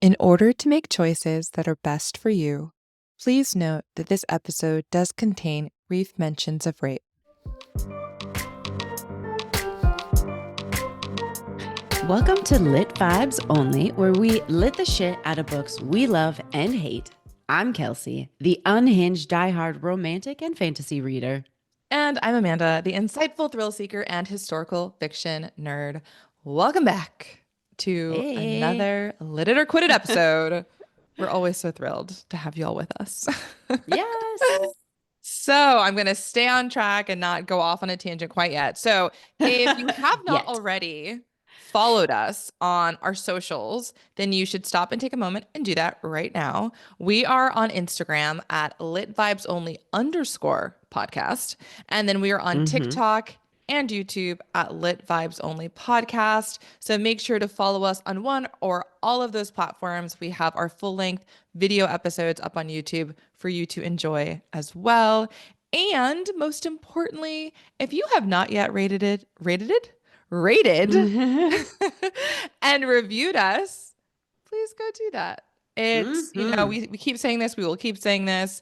In order to make choices that are best for you, please note that this episode does contain brief mentions of rape. Welcome to Lit Vibes Only, where we lit the shit out of books we love and hate. I'm Kelsey, the unhinged, diehard romantic and fantasy reader. And I'm Amanda, the insightful thrill seeker and historical fiction nerd. Welcome back to another Lit It or Quit It episode. We're always so thrilled to have you all with us. Yes. So I'm going to stay on track and not go off on a tangent quite yet. So if you have not already followed us on our socials, then you should stop and take a moment and do that right now. We are on Instagram at litvibesonly_podcast. And then we are on TikTok and YouTube at Lit Vibes Only Podcast. So make sure to follow us on one or all of those platforms. We have our full-length video episodes up on YouTube for you to enjoy as well. And most importantly, if you have not yet rated and reviewed us, please go do that. It's, we keep saying this, we will keep saying this.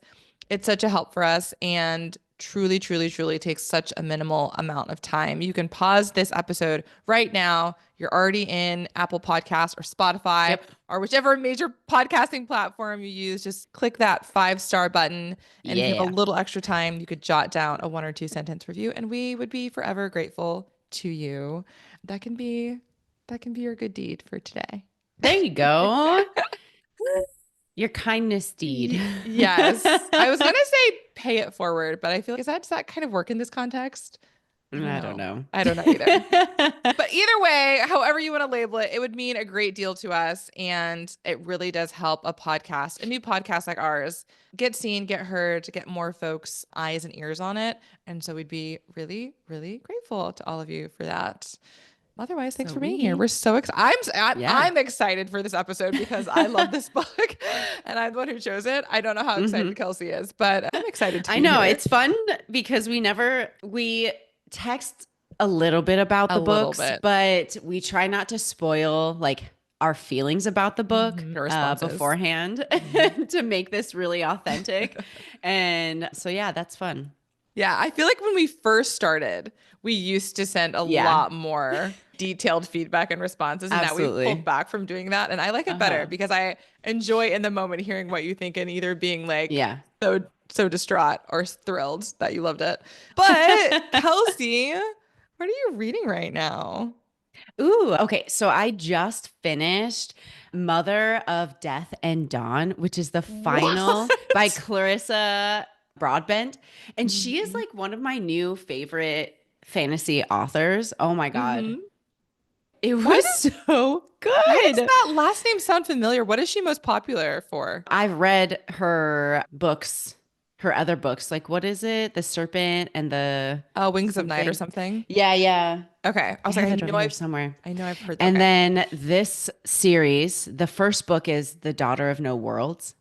It's such a help for us and truly takes such a minimal amount of time. You can pause this episode right now. You're already in Apple Podcasts or Spotify or whichever major podcasting platform you use. Just click that 5-star button. And if you have a little extra time, you could jot down a 1 or 2 sentence review and we would be forever grateful to you. That can be your good deed for today. There you go. Your kindness deed. Yes. I was going to say pay it forward, but I feel like, does that kind of work in this context? I don't know. I don't know either. But either way, however you want to label it, it would mean a great deal to us. And it really does help a new podcast like ours, get seen, get heard, to get more folks' eyes and ears on it. And so we'd be really, really grateful to all of you for that. Otherwise, thanks for being here. We're so excited. I'm excited for this episode because I love this book and I'm the one who chose it. I don't know how excited Kelsey is, but I'm excited to I know it's fun because we text a little bit about the books, but we try not to spoil like our feelings about the book beforehand to make this really authentic. And so, yeah, that's fun. Yeah, I feel like when we first started, we used to send a lot more detailed feedback and responses, and now we've pulled back from doing that. And I like it better because I enjoy in the moment hearing what you think and either being like so distraught or thrilled that you loved it. But Kelsey, what are you reading right now? Ooh, okay. So I just finished Mother of Death and Dawn, which is the final by Clarissa Broadbent. And she is like one of my new favorite fantasy authors. Oh my God. It was so good. Why does that last name sound familiar? What is she most popular for? I've read her books, her other books. Like, what is it? The Serpent and the Wings of Night or something. Yeah. Okay. I was like, I know I've heard that. And then this series, the first book is The Daughter of No Worlds.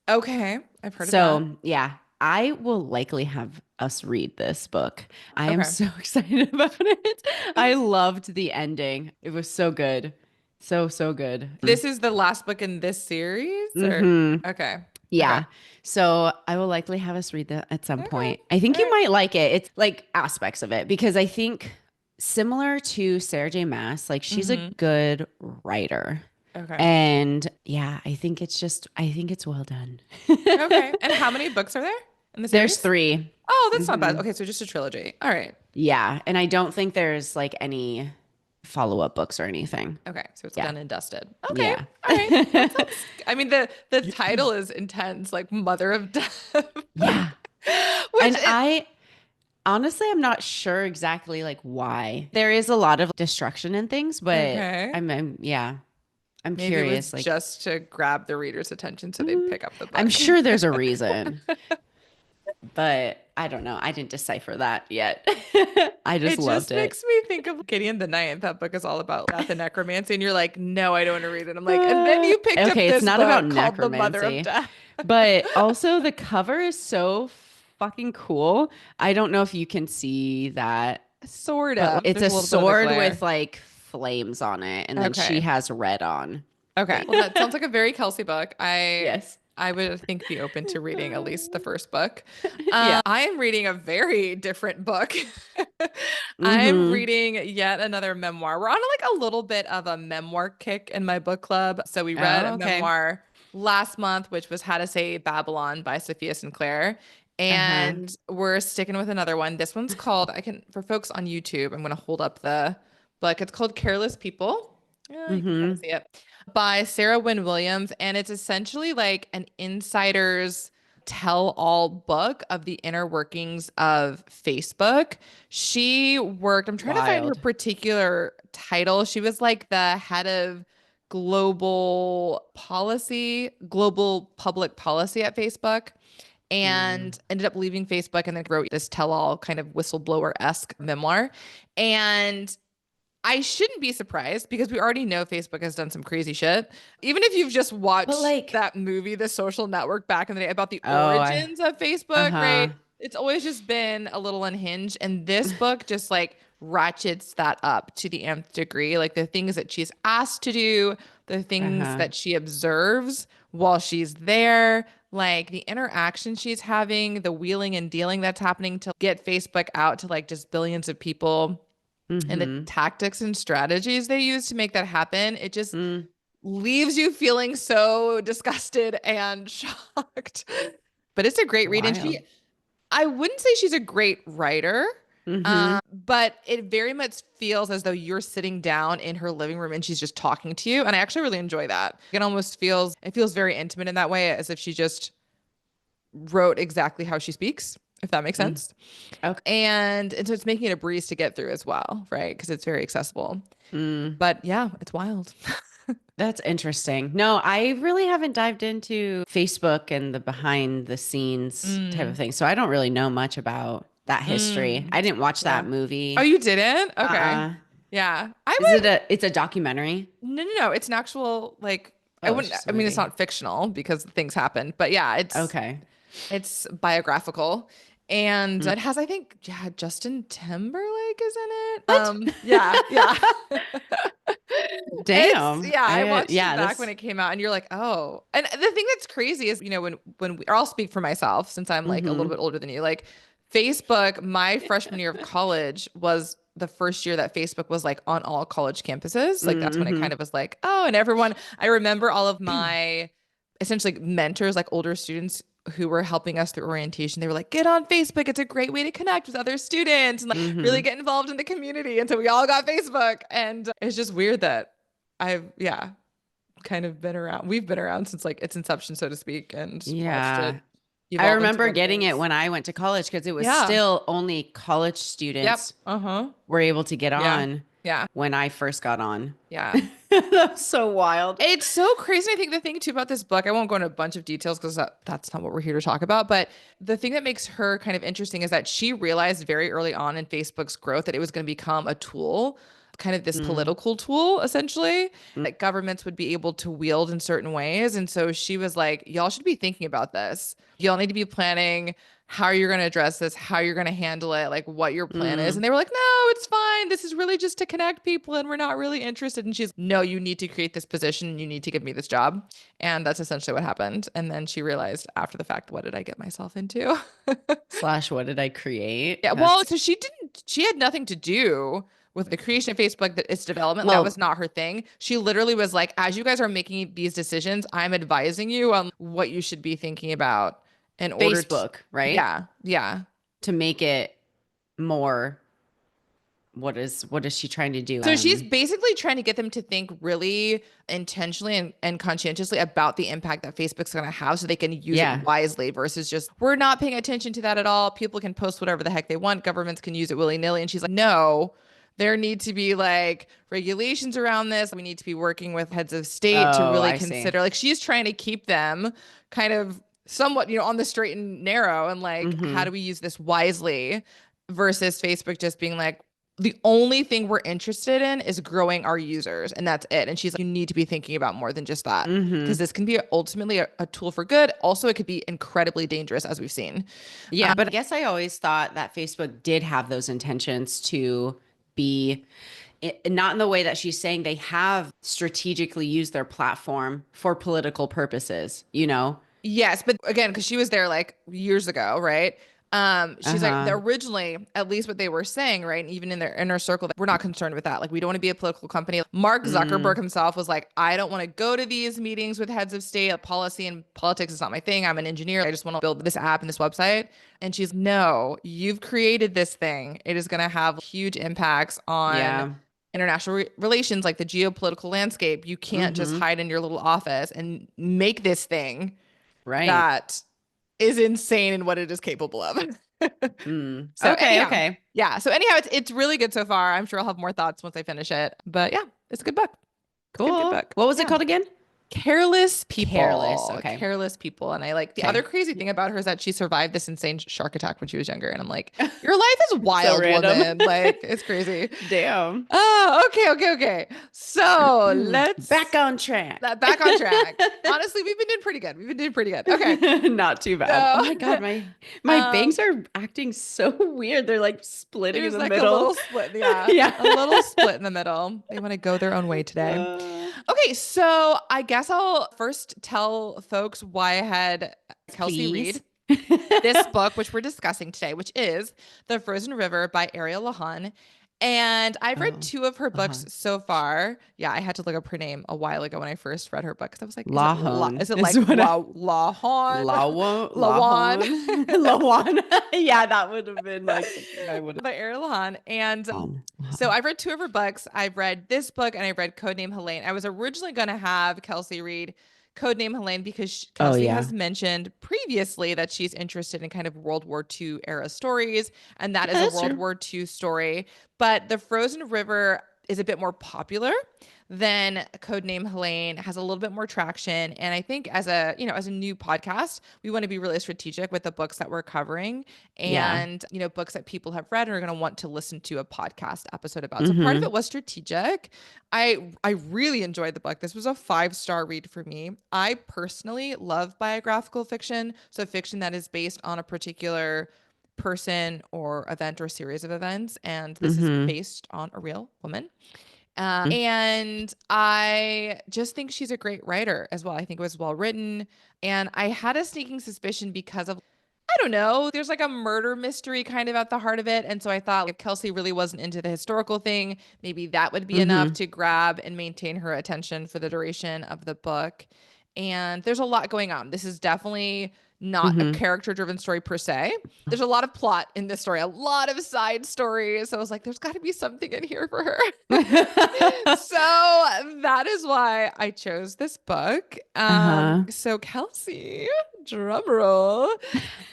Okay. I've heard of that. So yeah, I will likely have us read this book. I am so excited about it. I loved the ending. It was so good. So good. This is the last book in this series? Okay. Yeah. Okay. So I will likely have us read that at some point. I think you might like it. It's like aspects of it because I think similar to Sarah J. Maas, like she's a good writer. Okay. And yeah, I think it's well done. Okay. And how many books are there in the series? There's 3. Oh, that's not bad. Okay, so just a trilogy. All right. Yeah, and I don't think there's like any follow-up books or anything. Okay, so it's done and dusted. Okay. Yeah. All right. I mean, the title is intense, like Mother of Death. Yeah. I honestly, I'm not sure exactly like why. There is a lot of destruction and things, but I'm Maybe curious. It was like just to grab the reader's attention so they'd pick up the book. I'm sure there's a reason. But I don't know. I didn't decipher that yet. I just loved it. It just makes me think of Gideon the Ninth. That book is all about death and necromancy. And you're like, no, I don't want to read it. I'm like, and then you picked up this it's not book about called necromancy. The Mother of Death. But also the cover is so fucking cool. I don't know if you can see that. Sort of. It's a sword with like flames on it. And then she has red on. Okay. Well, that sounds like a very Kelsey book. Yes. I would I think be open to reading at least the first book. Yeah. I am reading a very different book. I'm Mm-hmm. reading yet another memoir. We're on like a little bit of a memoir kick in my book club. So we read a Oh, okay. memoir last month, which was How to Say Babylon by Sophia Sinclair. Uh-huh. And we're sticking with another one. This one's called, I can, for folks on YouTube, I'm going to hold up the book. It's called Careless People. Yeah, you can kind of Mm-hmm. see it by Sarah Wynne Williams. And it's essentially like an insider's tell all book of the inner workings of Facebook. She worked, I'm trying to find her Wild. particular title. She was like the head of global policy, global public policy at Facebook, Mm. and ended up leaving Facebook and then wrote this tell all kind of whistleblower-esque memoir. And I shouldn't be surprised because we already know Facebook has done some crazy shit. Even if you've just But watched like, that movie, The Social Network, back in the day about the oh, origins of Facebook, uh-huh. right? It's always just been a little unhinged. And this book just like ratchets that up to the nth degree. Like the things that she's asked to do, the things Uh-huh. that she observes while she's there, like the interaction she's having, the wheeling and dealing that's happening to get Facebook out to like just billions of people and the Mm-hmm. tactics and strategies they use to make that happen, it just Mm. leaves you feeling so disgusted and shocked. But it's a great read. And Wild. I wouldn't say she's a great writer, Mm-hmm. but it very much feels as though you're sitting down in her living room and she's just talking to you. And I actually really enjoy that. It feels very intimate in that way, as if she just wrote exactly how she speaks, if that makes Mm. sense. Okay. And so it's making it a breeze to get through as well, right? Because it's very accessible. Mm. But yeah, it's wild. That's interesting. No, I really haven't dived into Facebook and the behind the scenes type of Mm, thing. So I don't really know much about that history. mm, I didn't watch yeah. that Oh, movie. you didn't? Okay. Uh-uh. Yeah. I Is it would, it's a documentary? no. It's an actual, like, I Oh, it's wouldn't, just a I mean, it's movie. not fictional because things happen, but yeah, Okay. it's biographical. And Mm. it has, I think, yeah, Justin Timberlake is in it. What? Yeah. Damn. Yeah, I I watched it yeah, back when that's it came out and you're like, "Oh." And the thing that's crazy is, or I'll speak for myself since I'm like a little mm-hmm. bit older than you. Like Facebook, my freshman year of college was the first year that Facebook was like on all college campuses. Like that's when it Mm-hmm. kind of was like, "Oh," and everyone, I remember all of my essentially mentors, like older students who were helping us through orientation. They were like, "Get on Facebook. It's a great way to connect with other students and like really Mm-hmm. get involved in the community." And so we all got Facebook. And it's just weird that yeah, kind of been around. We've been around since like its inception, so to speak, and watched Yeah. it I evolve into remember what it getting it is. when I went to college because it was Yeah. still only college Yep. students Uh-huh. were able to get Yeah. on Yeah. when I first got on. Yeah. That's so wild. It's so crazy. I think the thing too about this book, I won't go into a bunch of details because that's not what we're here to talk about. But the thing that makes her kind of interesting is that she realized very early on in Facebook's growth that it was going to become a tool, kind of this Mm, political tool, essentially, mm, that governments would be able to wield in certain ways. And so she was like, y'all should be thinking about this. Y'all need to be planning how you're going to address this, how you're going to handle it, like what your plan is. And mm. they were like, no, it's fine. This is really just to connect people and we're not really interested. And she's, no, you need to create this position and you need to give me this job. And that's essentially what happened. And then she realized after the fact, what did I get myself into? Slash, what did I create? Yeah, well, That's so she had nothing to do with the creation of Facebook, that its development. That was well, not her thing. She literally was like, as you guys are making these decisions, I'm advising you on what you should be thinking about in order to, Facebook, right? yeah, yeah. To make it more, what is she trying to do? So she's basically trying to get them to think really intentionally and conscientiously about the impact that Facebook's going to have so they can use it Yeah. wisely versus just, we're not paying attention to that at all. People can post whatever the heck they want. Governments can use it willy-nilly. And she's like, no, there need to be like regulations around this. We need to be working with heads of state to Oh, really I see. consider, like she's trying to keep them kind of somewhat, on the straight and narrow and like, how Mm-hmm. do we use this wisely versus Facebook just being like, the only thing we're interested in is growing our users and that's it. And she's like, you need to be thinking about more than just that Mm-hmm. because this can be ultimately a tool for good. Also, it could be incredibly dangerous as we've seen. Yeah, but I guess I always thought that Facebook did have those intentions to be not in the way that she's saying they have strategically used their platform for political purposes, you know? Yes, but again, because she was there like years ago, right? She's like Uh-huh. originally, at least what they were saying, right? And even in their inner circle, we're not concerned with that. Like, we don't want to be a political company. Mark Zuckerberg Mm, himself was like, I don't want to go to these meetings with heads of state. Policy and politics is not my thing. I'm an engineer. I just want to build this app and this website. And she's, no, you've created this thing. It is going to have huge impacts on yeah. international relations, like the geopolitical landscape. You can't just Mm-hmm. hide in your little office and make this thing Right. that is insane in what it is capable of. Mm. So Okay, anyhow, okay. yeah. So anyhow, it's really good so far. I'm sure I'll have more thoughts once I finish it. But yeah, it's a good book. It's a good, good Cool. book. What was it Yeah. called again? Careless Careless. people. Okay. Careless people. And I like the other Okay. crazy thing about her is that she survived this insane shark attack when she was younger. And I'm like, your life is So wild, random. woman. Like, it's crazy. Damn. Oh, okay. So let's Back on track. back on track. Honestly, we've been doing pretty good. We've been doing pretty good. Okay. Not too bad. Oh my So God, my um bangs are acting so weird. They're like splitting in there's the like a middle. little split, yeah. Yeah. A little split in the middle. They want to go their own way today. Uh, Okay, so I guess I'll first tell folks why I had Kelsey please. read this book, which we're discussing today, which is The Frozen River by Ariel Lawhon. And I've read Oh, 2 of her uh-huh. books so far. Yeah, I had to look up her name a while ago when I first read her book because I was like, Lawhon is it is like what Lawhon? Lawan? Lawhon. Lawan. Yeah, that would have been like something I would By Ariel Lawhon. And have. so I've read 2 of her books. I've read this book and I've read Codename Helene. I was originally going to have Kelsey read Codename Helene because Oh Kelsey yeah. has mentioned previously that she's interested in kind of World War II era stories, and that is Yeah, a that's World true. War II story. But The Frozen River is a bit more popular than Codename Helene, has a little bit more traction. And I think as a, as a new podcast, we want to be really strategic with the books that we're covering Yeah. and, books that people have read and are going to want to listen to a podcast episode about. So part of Mm-hmm. it was strategic. I really enjoyed the book. This was a 5-star read for me. I personally love biographical fiction, so fiction that is based on a particular person or event or series of events, and this is Mm-hmm. based on a real woman. And I just think she's a great writer as well. I think it was well written. And I had a sneaking suspicion because of, I don't know, there's like a murder mystery kind of at the heart of it. And so I thought if Kelsey really wasn't into the historical thing, maybe that would be enough Mm-hmm. to grab and maintain her attention for the duration of the book. And there's a lot going on. This is definitely not a Mm-hmm. character driven story per se. There's a lot of plot in this story, a lot of side stories. So I was like, there's got to be something in here for her. So that is why I chose this book. Uh-huh. So Kelsey, drum roll,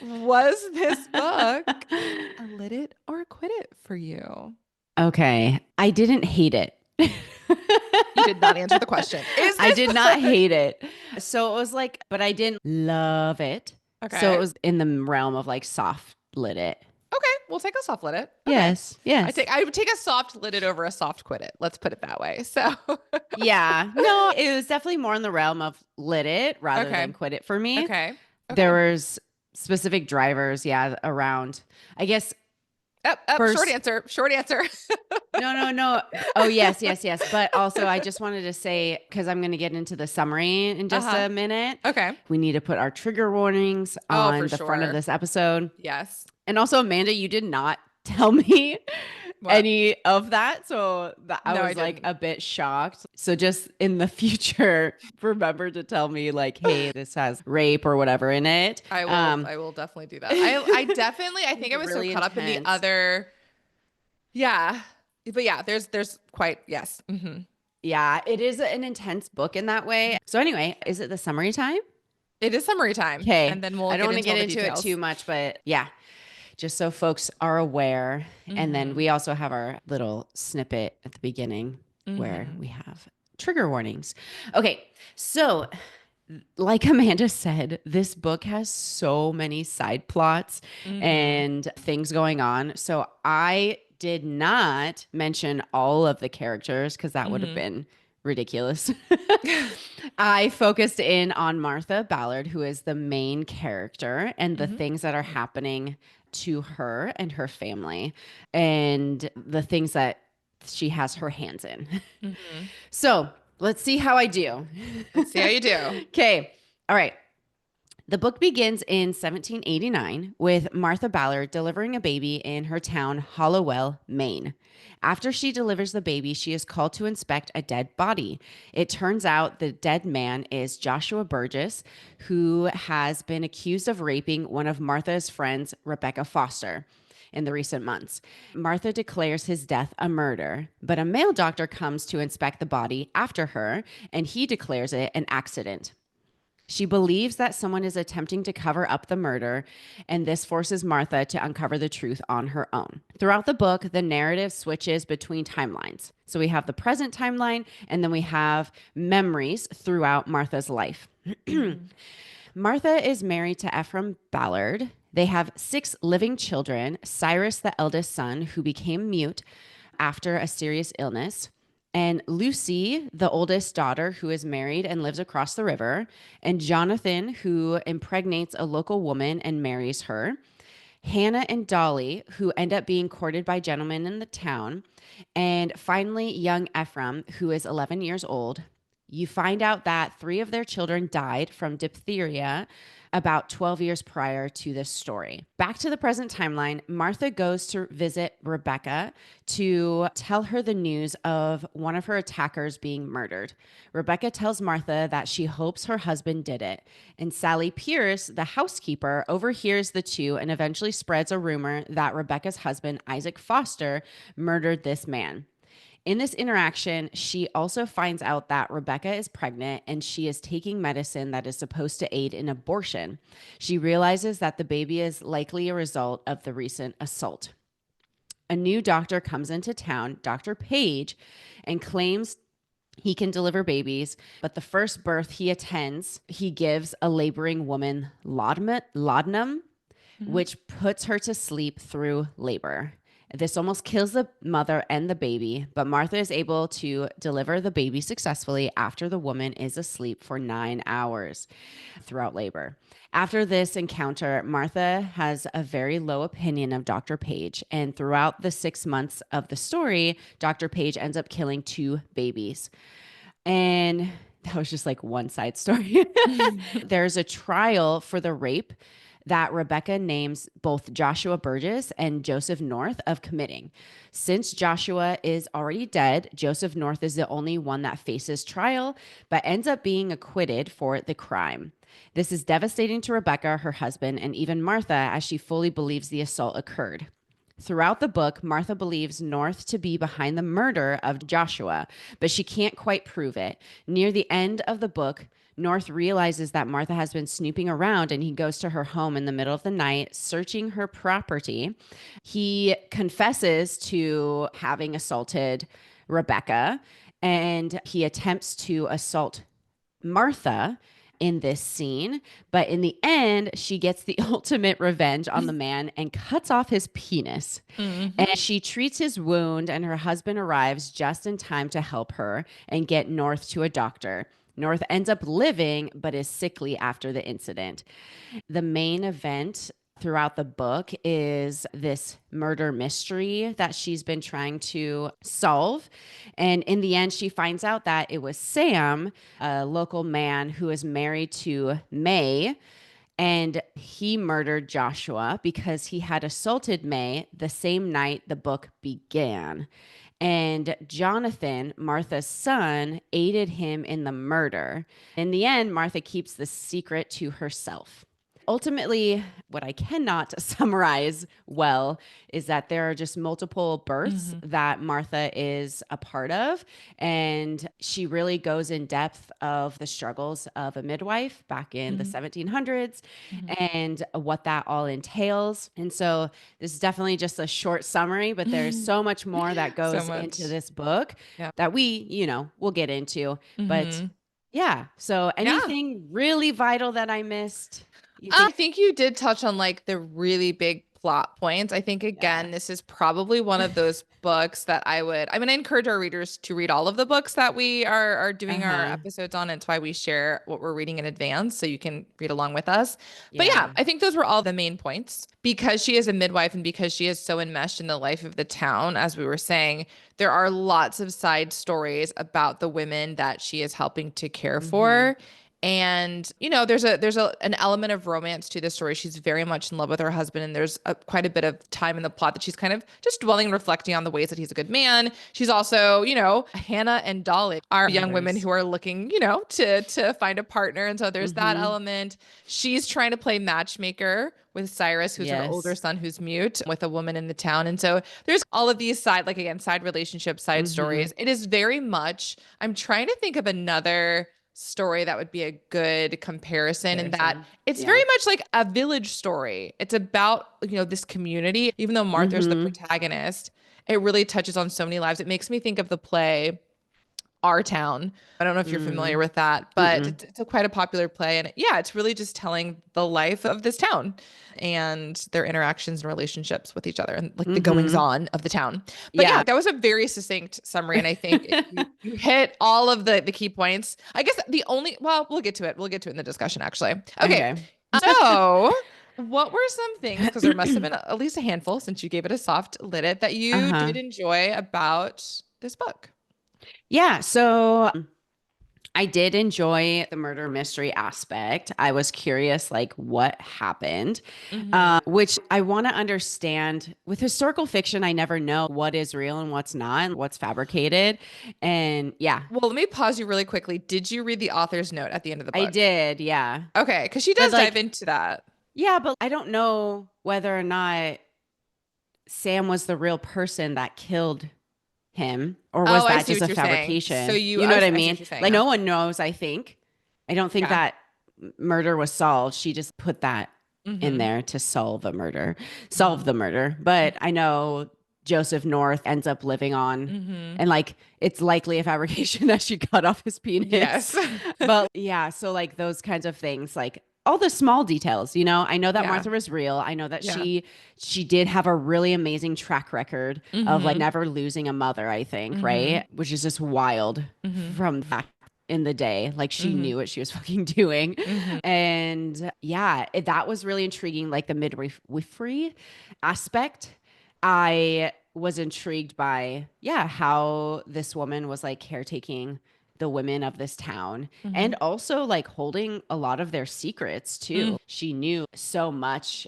was this book a lit it or a quit it for you? Okay. I didn't hate it. You did not answer the question. Is I this did not book? hate it. So it was like, but I didn't love it. So Okay. it was in the realm of like soft lit it. Okay, we'll take a soft lit it. Okay. Yes. Yes. I would take a soft lit it over a soft quit it. Let's put it that way. So Yeah. No, it was definitely more in the realm of lit it rather okay. than quit it for me. Okay. There Okay. was specific drivers, yeah, around. I guess Up, first. short answer. Short answer. No. Oh, yes. But also, I just wanted to say, because I'm going to get into the summary in just Uh-huh. a minute. Okay. We need to put our trigger warnings Oh, on for the front of sure. this episode. Yes. And also, Amanda, you did not tell me What? any of that. So I No, I was like didn't. a bit shocked. So just in the future, remember to tell me like, hey, this has rape or whatever in it. I will definitely do that. I think I was Really so caught up in the intense. other. Yeah. But yeah, there's quite, yes. Yeah, it is an intense book in that way. So anyway, is it the summary time? It is summary time. Okay. And then we'll I don't want to all get the into it details. too much, but yeah, just so folks are aware. And then we also have our little snippet at the beginning where we have trigger warnings. Okay. So, like Amanda said, this book has so many side plots and things going on. So I did not mention all of the characters because that would have been ridiculous. I focused in on Martha Ballard, who is the main character, and the things that are happening to her and her family, and the things that she has her hands in. Mhm. So let's see how I do. Let's see how you do. Okay. All right. The book begins in 1789 with Martha Ballard delivering a baby in her town, Hollowell, Maine. After she delivers the baby, she is called to inspect a dead body. It turns out the dead man is Joshua Burgess, who has been accused of raping one of Martha's friends, Rebecca Foster, in the recent months. Martha declares his death a murder, but a male doctor comes to inspect the body after her, and he declares it an accident. She believes that someone is attempting to cover up the murder, and this forces Martha to uncover the truth on her own. Throughout the book, the narrative switches between timelines. So we have the present timeline, and then we have memories throughout Martha's life. Martha is married to Ephraim Ballard. They have 6 living children: Cyrus, the eldest son, who became mute after a serious illness, and Lucy, the oldest daughter, who is married and lives across the river, and Jonathan, who impregnates a local woman and marries her, Hannah and Dolly, who end up being courted by gentlemen in the town, and finally, young Ephraim, who is 11 years old. You find out that 3 of their children died from diphtheria about 12 years prior to this story. Back to the present timeline, Martha goes to visit Rebecca to tell her the news of one of her attackers being murdered. Rebecca tells Martha that she hopes her husband did it, and Sally Pierce, the housekeeper, overhears the two and eventually spreads a rumor that Rebecca's husband, Isaac Foster, murdered this man. In this interaction, she also finds out that Rebecca is pregnant and she is taking medicine that is supposed to aid in abortion. She realizes that the baby is likely a result of the recent assault. A new doctor comes into town, Dr. Page, and claims he can deliver babies, but the first birth he attends, he gives a laboring woman laudanum, which puts her to sleep through labor. This almost kills the mother and the baby, but Martha is able to deliver the baby successfully after the woman is asleep for 9 hours throughout labor. After this encounter, Martha has a very low opinion of Dr. Page, and throughout the 6 months of the story, Dr. Page ends up killing 2 babies. And that was just like one side story. There's a trial for the rape that Rebecca names both Joshua Burgess and Joseph North of committing. Since Joshua is already dead, Joseph North is the only one that faces trial, but ends up being acquitted for the crime. This is devastating to Rebecca, her husband, and even Martha, as she fully believes the assault occurred. Throughout the book, Martha believes North to be behind the murder of Joshua, but she can't quite prove it. Near the end of the book, North realizes that Martha has been snooping around, and he goes to her home in the middle of the night, searching her property. He confesses to having assaulted Rebecca, and he attempts to assault Martha in this scene. But in the end, she gets the ultimate revenge on the man and cuts off his penis. And she treats his wound, and her husband arrives just in time to help her and get North to a doctor. North ends up living, but is sickly after the incident. The main event throughout the book is this murder mystery that she's been trying to solve. And in the end, she finds out that it was Sam, a local man who is married to May, and he murdered Joshua because he had assaulted May the same night the book began. And Jonathan, Martha's son, aided him in the murder. In the end, Martha keeps the secret to herself. Ultimately, what I cannot summarize well is that there are just multiple births that Martha is a part of. And she really goes in depth of the struggles of a midwife back in the 1700s and what that all entails. And so this is definitely just a short summary, but there's so much more that goes into this book that we'll get into. But yeah, so anything really vital that I missed? I think you did touch on like the really big plot points. I think, Yeah. again, this is probably one of those books that I encourage our readers to read all of the books that we are doing our Uh-huh. episodes on. It's why we share what we're reading in advance so you can read along with us. But Yeah. yeah, I think those were all the main points. Because she is a midwife and because she is so enmeshed in the life of the town, as we were saying, there are lots of side stories about the women that she is helping to care Mm-hmm. for. And there's an element of romance to this story. She's very much in love with her husband, and there's quite a bit of time in the plot that she's kind of just dwelling and reflecting on the ways that he's a good man. She's also, Hannah and Dolly are young women Mothers. who are looking, to find a partner, and so there's that Mm-hmm. element. She's trying to play matchmaker with Cyrus, who's her older Yes. son who's mute, with a woman in the town. And so there's all of these side relationships, side Mm-hmm. stories. It is very much, I'm trying to think of another story that would be a good comparison, in that Comparison. it's Yeah. very much like a village story. It's about, this community. Even though Martha's the Mm-hmm. protagonist, it really touches on so many lives. It makes me think of the play Our Town. I don't know if you're familiar Mm. with that, but Mm-mm. it's a quite a popular play. And yeah, it's really just telling the life of this town and their interactions and relationships with each other and like the goings Mm-hmm. on of the town. But yeah, Yeah. that was a very succinct summary. And I think you hit all of the key points. I guess we'll get to it. We'll get to it in the discussion, actually. Okay. Okay. So what were some things, because there must have been at least a handful since you gave it a soft lit it, that you Uh-huh. did enjoy about this book? Yeah. So I did enjoy the murder mystery aspect. I was curious, like, what happened, Mm-hmm. which I want to understand. With historical fiction, I never know what is real and what's not, and what's fabricated. And yeah, Well, let me pause you really quickly. Did you read the author's note at the end of the I book? did. Yeah. Okay, because she But does dive like, into that. yeah, but I don't know whether or not Sam was the real person that killed him, or was Oh, I that see just what a you're saying. So fabrication? You know what I I see mean? what you're saying Like, now. no one knows, I think. I don't think Yeah. that murder was solved. She just put that in Mm-hmm. there to solve the murder. But I know Joseph North ends up living on, Mm-hmm. and like it's likely a fabrication that she cut off his penis. Yes. But yeah, so like those kinds of things, like all the small details, I know that Yeah. Martha was real. I know that Yeah. she did have a really amazing track record of like Mm-hmm. never losing a mother, I think, Mm-hmm. right? Which is just wild Mm-hmm. from back in the day. Like she Mm-hmm. knew what she was fucking doing. Mm-hmm. And yeah, that was really intriguing. Like the midwifery aspect. I was intrigued by, yeah, how this woman was like caretaking the women of this town, Mm-hmm. and also like holding a lot of their secrets too. She knew so much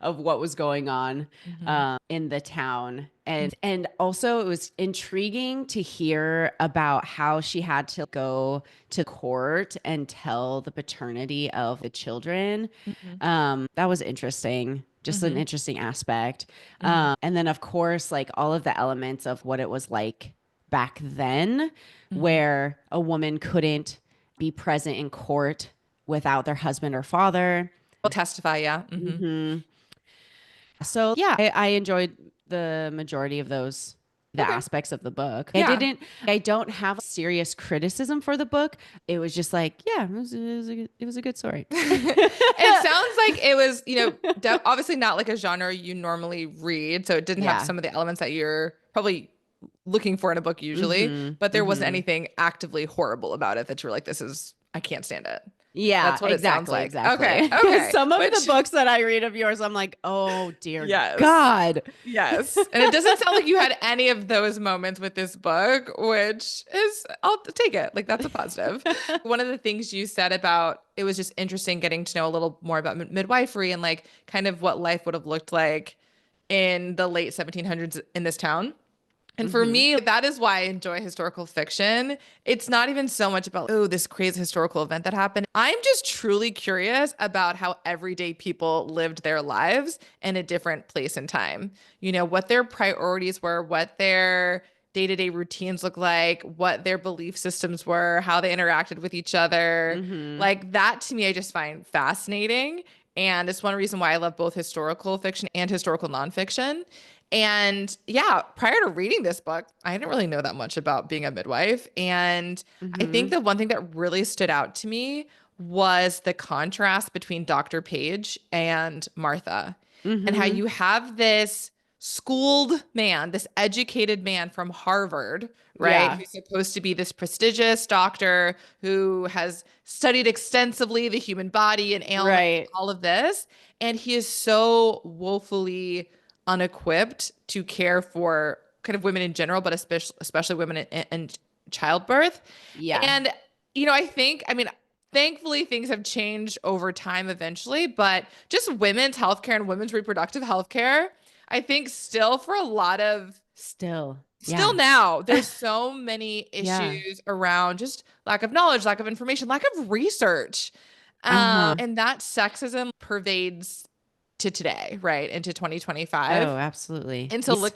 of what was going on Mm-hmm. in the town. And also it was intriguing to hear about how she had to go to court and tell the paternity of the children. Mm-hmm. That was interesting. Just an Mm-hmm. interesting aspect. Mm-hmm. And then, of course, like all of the elements of what it was like back then, Mm-hmm. where a woman couldn't be present in court without their husband or father. We'll testify, yeah. Mm-hmm. Hmm. So yeah, I enjoyed the majority of the Okay. aspects of the book. Yeah. I don't have serious criticism for the book. It was just like, yeah, it was a good story. It sounds like it was, obviously not like a genre you normally read. So it didn't have Yeah. some of the elements that you're probably looking for in a book usually, Hmm. but there wasn't Hmm. anything actively horrible about it that you were like, I can't stand it. Yeah, That's what it sounds exactly, like. Okay. exactly. Okay. Some of the Which, books that I read of yours, I'm like, oh dear yes. God. Yes. And it doesn't sound like you had any of those moments with this book, which is, I'll take it. Like, that's a positive. One of the things you said about it was just interesting getting to know a little more about midwifery and like kind of what life would have looked like in the late 1700s in this town. And for Hmm. me, that is why I enjoy historical fiction. It's not even so much about, oh, this crazy historical event that happened. I'm just truly curious about how everyday people lived their lives in a different place and time. What their priorities were, what their day-to-day routines look like, what their belief systems were, how they interacted with each other. Hmm. Like that to me, I just find fascinating. And it's one reason why I love both historical fiction and historical nonfiction. And yeah, prior to reading this book, I didn't really know that much about being a midwife. And I think Hmm. the one thing that really stood out to me was the contrast between Dr. Page and Martha. and how Mm-hmm. you have this schooled man, this educated man from Harvard, right? Yeah. Who's supposed to be this prestigious doctor who has studied extensively the human body and ailments, Right. all of this. And he is so woefully unequipped to care for kind of women in general, but especially women in childbirth. Yeah. And, I mean, thankfully things have changed over time eventually, but just women's healthcare and women's reproductive healthcare, I think still for a lot of Still. still Yeah. now, there's so many Yeah. issues around just lack of knowledge, lack of information, lack of research. Uh-huh. And that sexism pervades to today, right? Into 2025. Oh, absolutely. And so Yes.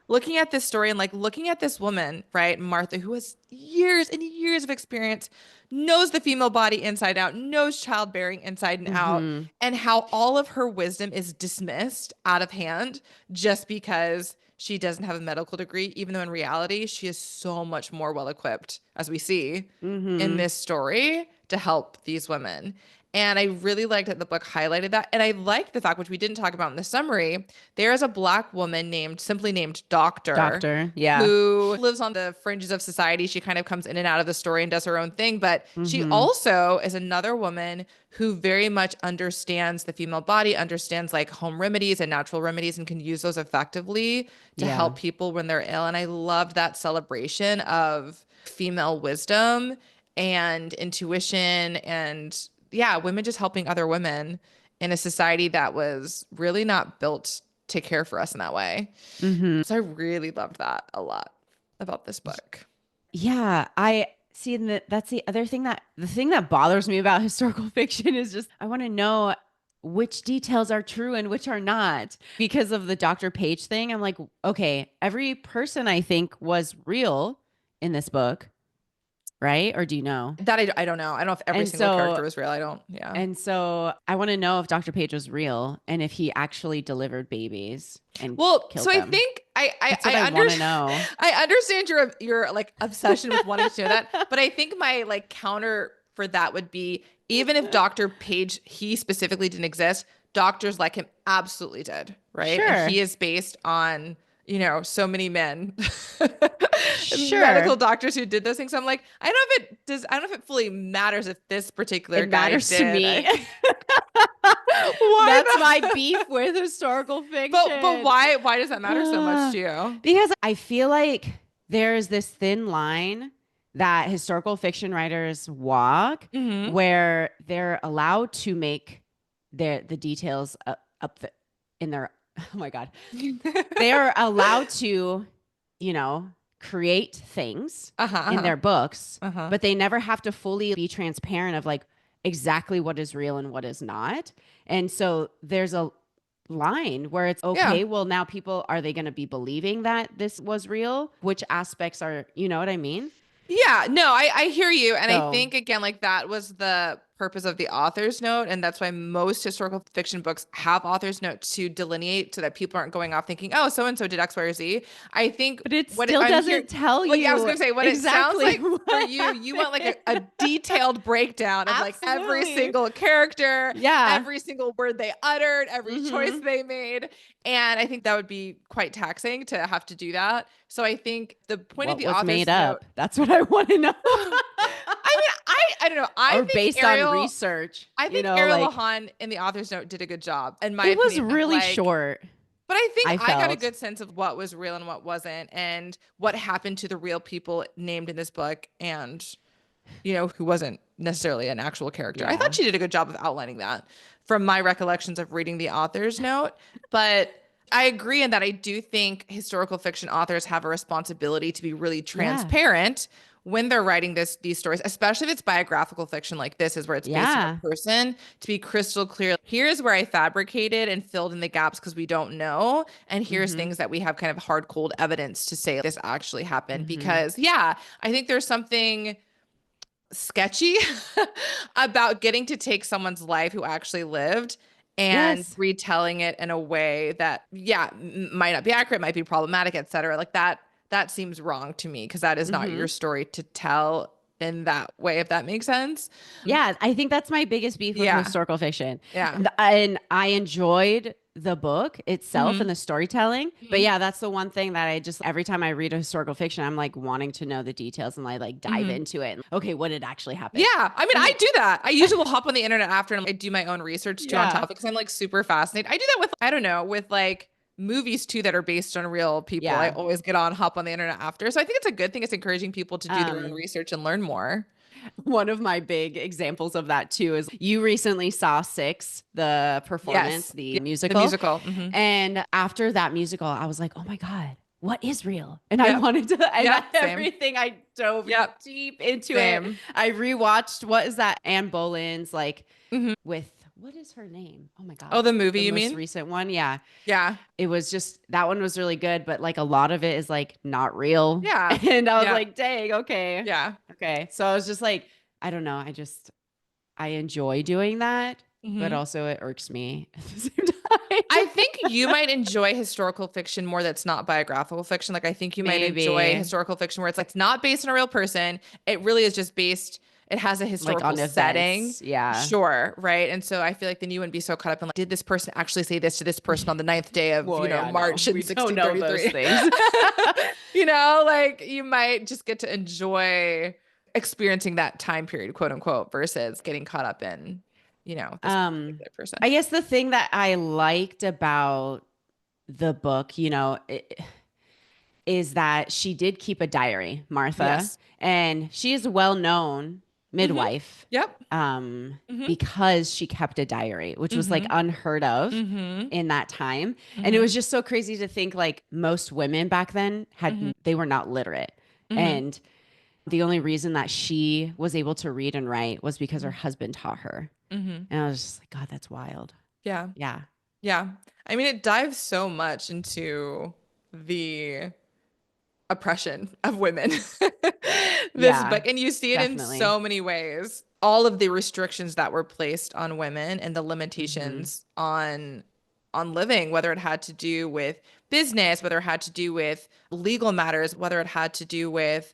looking at this story and like looking at this woman, right, Martha, who has years and years of experience, knows the female body inside out, knows childbearing inside and out, Mm-hmm. and how all of her wisdom is dismissed out of hand just because she doesn't have a medical degree, even though in reality she is so much more well equipped, as we see in Mm-hmm. this story, to help these women. And I really liked that the book highlighted that. And I liked the fact, which we didn't talk about in the summary, there is a Black woman simply named Doctor, Doctor. Yeah. who lives on the fringes of society. She kind of comes in and out of the story and does her own thing. But she Mm-hmm. also is another woman who very much understands the female body, understands like home remedies and natural remedies, and can use those effectively to Yeah. help people when they're ill. And I loved that celebration of female wisdom and intuition, and yeah, women just helping other women in a society that was really not built to care for us in that way. Mm-hmm. So I really loved that a lot about this book. Yeah, I see. And that's the other thing, that the thing that bothers me about historical fiction is just I want to know which details are true and which are not. Because of the Dr. Page thing, I'm like, okay, every person I think was real in this book, right? Or do you know? That I don't know. I don't know if every And single so character was real. I don't. Yeah. and so I want to know if Dr. Page was real and if he actually delivered babies and Well, killed so I them. think That's what I want to know. I understand your like obsession with wanting to know that, but I think my like counter for that would be, even if Dr. Page, he specifically didn't exist, doctors like him absolutely did, right? And Sure. he is based on, so many men, Sure. medical doctors who did those things. So I'm like, I don't know if it fully matters if this particular It guy matters did. to me. Why That's the- my beef with historical fiction. But why does that matter so much to you? Because I feel like there's this thin line that historical fiction writers walk Mm-hmm. where they're allowed to make the details in their oh my god. They are allowed to, create things in their books, but they never have to fully be transparent of like exactly what is real and what is not. And so there's a line where it's okay, Yeah. well, now people, are they going to be believing that this was real? Which aspects are, you know what I mean? Yeah, no, I hear you. And I So think, again, like that was the purpose of the author's note. And that's why most historical fiction books have author's notes to delineate so that people aren't going off thinking, oh, so-and-so did X, Y, or Z. I think but it what still I'm doesn't hear- tell like, you. I was going to say, what exactly it sounds like for you want like a detailed breakdown of like every Absolutely. single character, Yeah. every single word they uttered, every choice they made. And I think that would be quite taxing to have to do that. So I think the point what of the was author's made note, up? That's what I want to know. I mean, I don't know. I or think based Ariel, on research. I think Ariel Lawhon in the author's note did a good job, in my it was opinion. really Like, short. but I think I I got a felt. good sense of what was real and what wasn't, and what happened to the real people named in this book, and who wasn't necessarily an actual character. I Yeah. thought she did a good job of outlining that from my recollections of reading the author's note. But I agree in that I do think historical fiction authors have a responsibility to be really transparent when they're writing these stories, especially if it's biographical fiction like this is, where it's based on a person, to be crystal clear. Here's where I fabricated and filled in the gaps because we don't know. And here's things that we have kind of hard, cold evidence to say this actually happened. Because I think there's something sketchy about getting to take someone's life who actually lived and retelling it in a way that might not be accurate, might be problematic, etc. Like that seems wrong to me, because that is not your story to tell in that way, if that makes sense. Yeah, I think that's my biggest beef with Yeah. historical fiction. Yeah. And I enjoyed the book itself and Hmm. the storytelling. But Hmm. yeah, that's the one thing that I just, every time I read a historical fiction, I'm like wanting to know the details and like dive Hmm. into it. Okay, what did actually happen? Yeah. I mean, I do that. I usually will hop on the internet after and I do my own research too on Yeah. topics. I'm like super fascinated. I do that with, I don't know, with like movies too that are based on real people. I Yeah. always get on, hop on the internet after. So I think it's a good thing. It's encouraging people to do their own Um, research and learn more. One of my big examples of that too is you recently saw Six, the performance, Yes. the Yeah. The musical. musical. Hmm. And after that musical, I was like, oh my God, what is real? And I Yep. wanted to, and Yep. Same. everything I dove Yep. deep into it. Same. I rewatched, what is that? Anne Boleyn's like Hmm. with, what is her name? Oh my Oh, God. the movie, The you most mean? recent one. Yeah. Yeah. It was just, that one was really good, but like a lot of it is like not real. Yeah. And I was Yeah. like, dang, okay. Yeah. Okay. So I was just like, I don't know. I enjoy doing that, but Hmm. also it irks me at the same time. I think you might enjoy historical fiction more that's not biographical fiction. Like I think you might enjoy Maybe historical fiction where it's like it's not based on a real person. It really is just based, it has a like historical on setting. events. Yeah. Sure, right. And so I feel like then you wouldn't be so caught up in like, did this person actually say this to this person on the ninth day of, Well, yeah, no, March in we don't know those 1633? things. Like you might just get to enjoy experiencing that time period, quote unquote, versus getting caught up in, this um, particular person. I guess the thing that I liked about the book, is that she did keep a diary, Martha, Yes. and she is a well-known Hmm. midwife Yep. Hmm. because she kept a diary, which was like Hmm. unheard of Hmm. in that time. And it Hmm. was just so crazy to think like most women back then Hmm. they were not literate. Hmm. And the only reason that she was able to read and write was because her husband taught her. Hmm. And I was just like, God, that's wild. Yeah. Yeah. Yeah. I mean, it dives so much into the oppression of women. This Yeah, book, and you see it in definitely. so many ways. All of the restrictions that were placed on women and the Hmm. limitations on living, whether it had to do with business, whether it had to do with legal matters, whether it had to do with,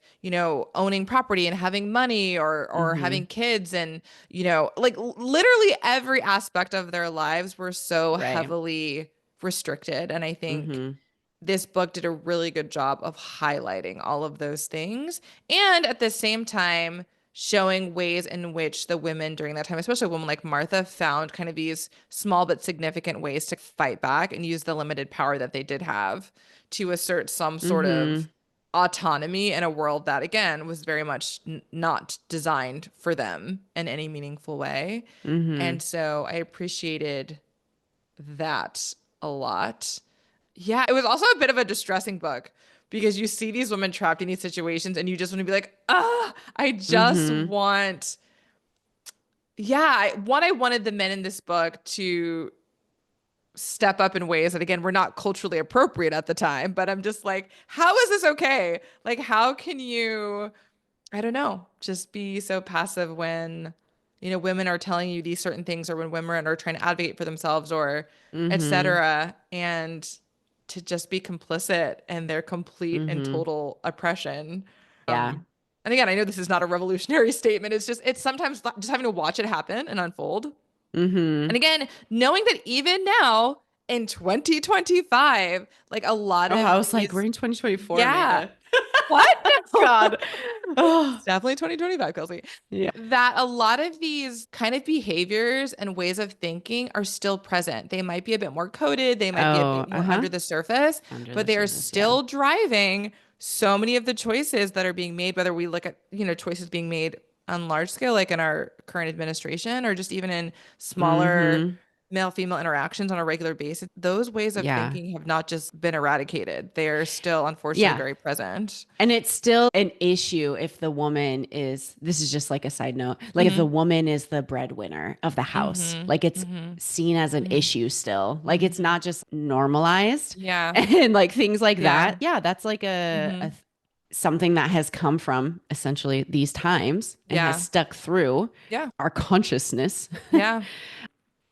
owning property and having money or Hmm. having kids and, like literally every aspect of their lives were so Right. heavily restricted. And I think Hmm. this book did a really good job of highlighting all of those things and at the same time showing ways in which the women during that time, especially a woman like Martha, found kind of these small but significant ways to fight back and use the limited power that they did have to assert some sort Hmm. of autonomy in a world that, again, was very much not designed for them in any meaningful way. Hmm. And so I appreciated that a lot. Yeah, it was also a bit of a distressing book because you see these women trapped in these situations and you just want to be like, I just Hmm. want, yeah, I wanted the men in this book to step up in ways that, again, were not culturally appropriate at the time. But I'm just like, how is this okay? Like, how can you, I don't know, just be so passive when, women are telling you these certain things or when women are trying to advocate for themselves or et Hmm. cetera, and to just be complicit in their complete and Hmm. total oppression. Yeah. And again, I know this is not a revolutionary statement. It's sometimes just having to watch it happen and unfold. Hmm. And again, knowing that even now in 2025, like a lot Oh, I of was like, we're these, in 2024, yeah. Amanda. What? No. God. Oh, It's definitely 2025, Kelsey. yeah. That a lot of these kind of behaviors and ways of thinking are still present. They might be a bit more coded, they might be a Oh, bit more uh-huh. under the surface, Under but the they are surface, yeah. still driving so many of the choices that are being made, whether we look at, choices being made on large scale, like in our current administration, or just even in smaller Hmm. male-female interactions on a regular basis. Those ways of Yeah. thinking have not just been eradicated. They are still, unfortunately, Yeah. very present. And it's still an issue if the woman is, this is just like a side note, like if the Hmm. woman is the breadwinner of the house, Hmm. like it's Hmm. seen as an Hmm. issue still. Like it's Hmm. not just normalized Yeah. and like things like Yeah. that. Yeah, that's like Hmm. something that has come from essentially these times and has Yeah. stuck through Yeah. our consciousness Yeah.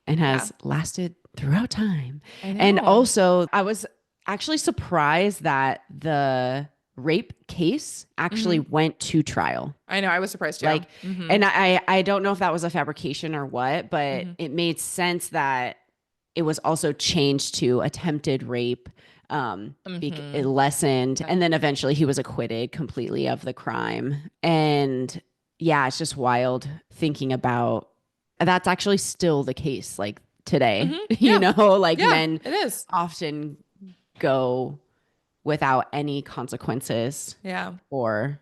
and Yeah. has lasted throughout time. I And know. also, I was actually surprised that the rape case actually Mhm. went to trial. I know. I was surprised too. Like, Mhm. and I don't know if that was a fabrication or what, but Mhm. it made sense that it was also changed to attempted rape. It Mhm. lessened, Yeah. and then eventually he was acquitted completely of the crime. And yeah, it's just wild thinking about that's actually still the case, like today, Mhm. you Yeah. know, like Yeah. men It is. often go without any consequences Yeah. for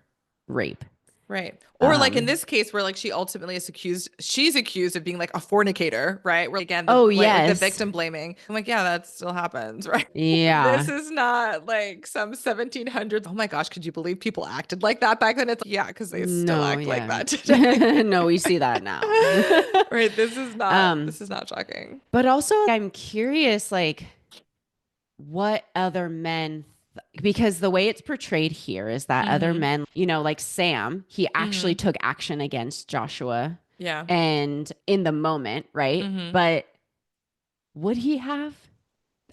rape. Right. Or like in Um, this case where like she's accused of being like a fornicator, right? Where again oh like the yes. victim blaming. I'm like, yeah, that still happens, right? This Yeah. is not like some 1700s. Oh my gosh, could you believe people acted like that back then? It's like, yeah, because they still No, act like yeah. that today. No, we see that now. Right. Um, This is not shocking. but also I'm curious, like, what other men, because the way it's portrayed here is that other Mm-hmm. men, like Sam, he actually Mm-hmm. took action against Joshua Yeah. and in the moment, right? Mm-hmm. But would he have?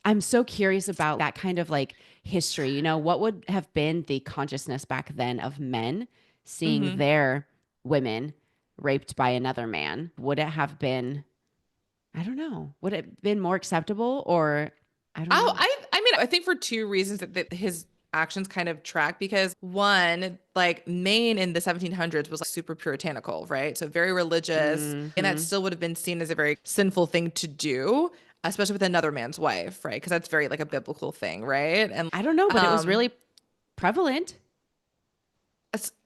I'm so curious about that kind of like history. What would have been the consciousness back then of men seeing Mm-hmm. their women raped by another man? Would it have been, I don't know, would it have been more acceptable or I don't Oh, know. I mean, I think for two reasons that his actions kind of track because one, like Maine in the 1700s was like super puritanical, right? So very religious, and that Hmm. still would have been seen as a very sinful thing to do, especially with another man's wife, right? Because that's very like a biblical thing, right? And I don't know, but it was um really prevalent.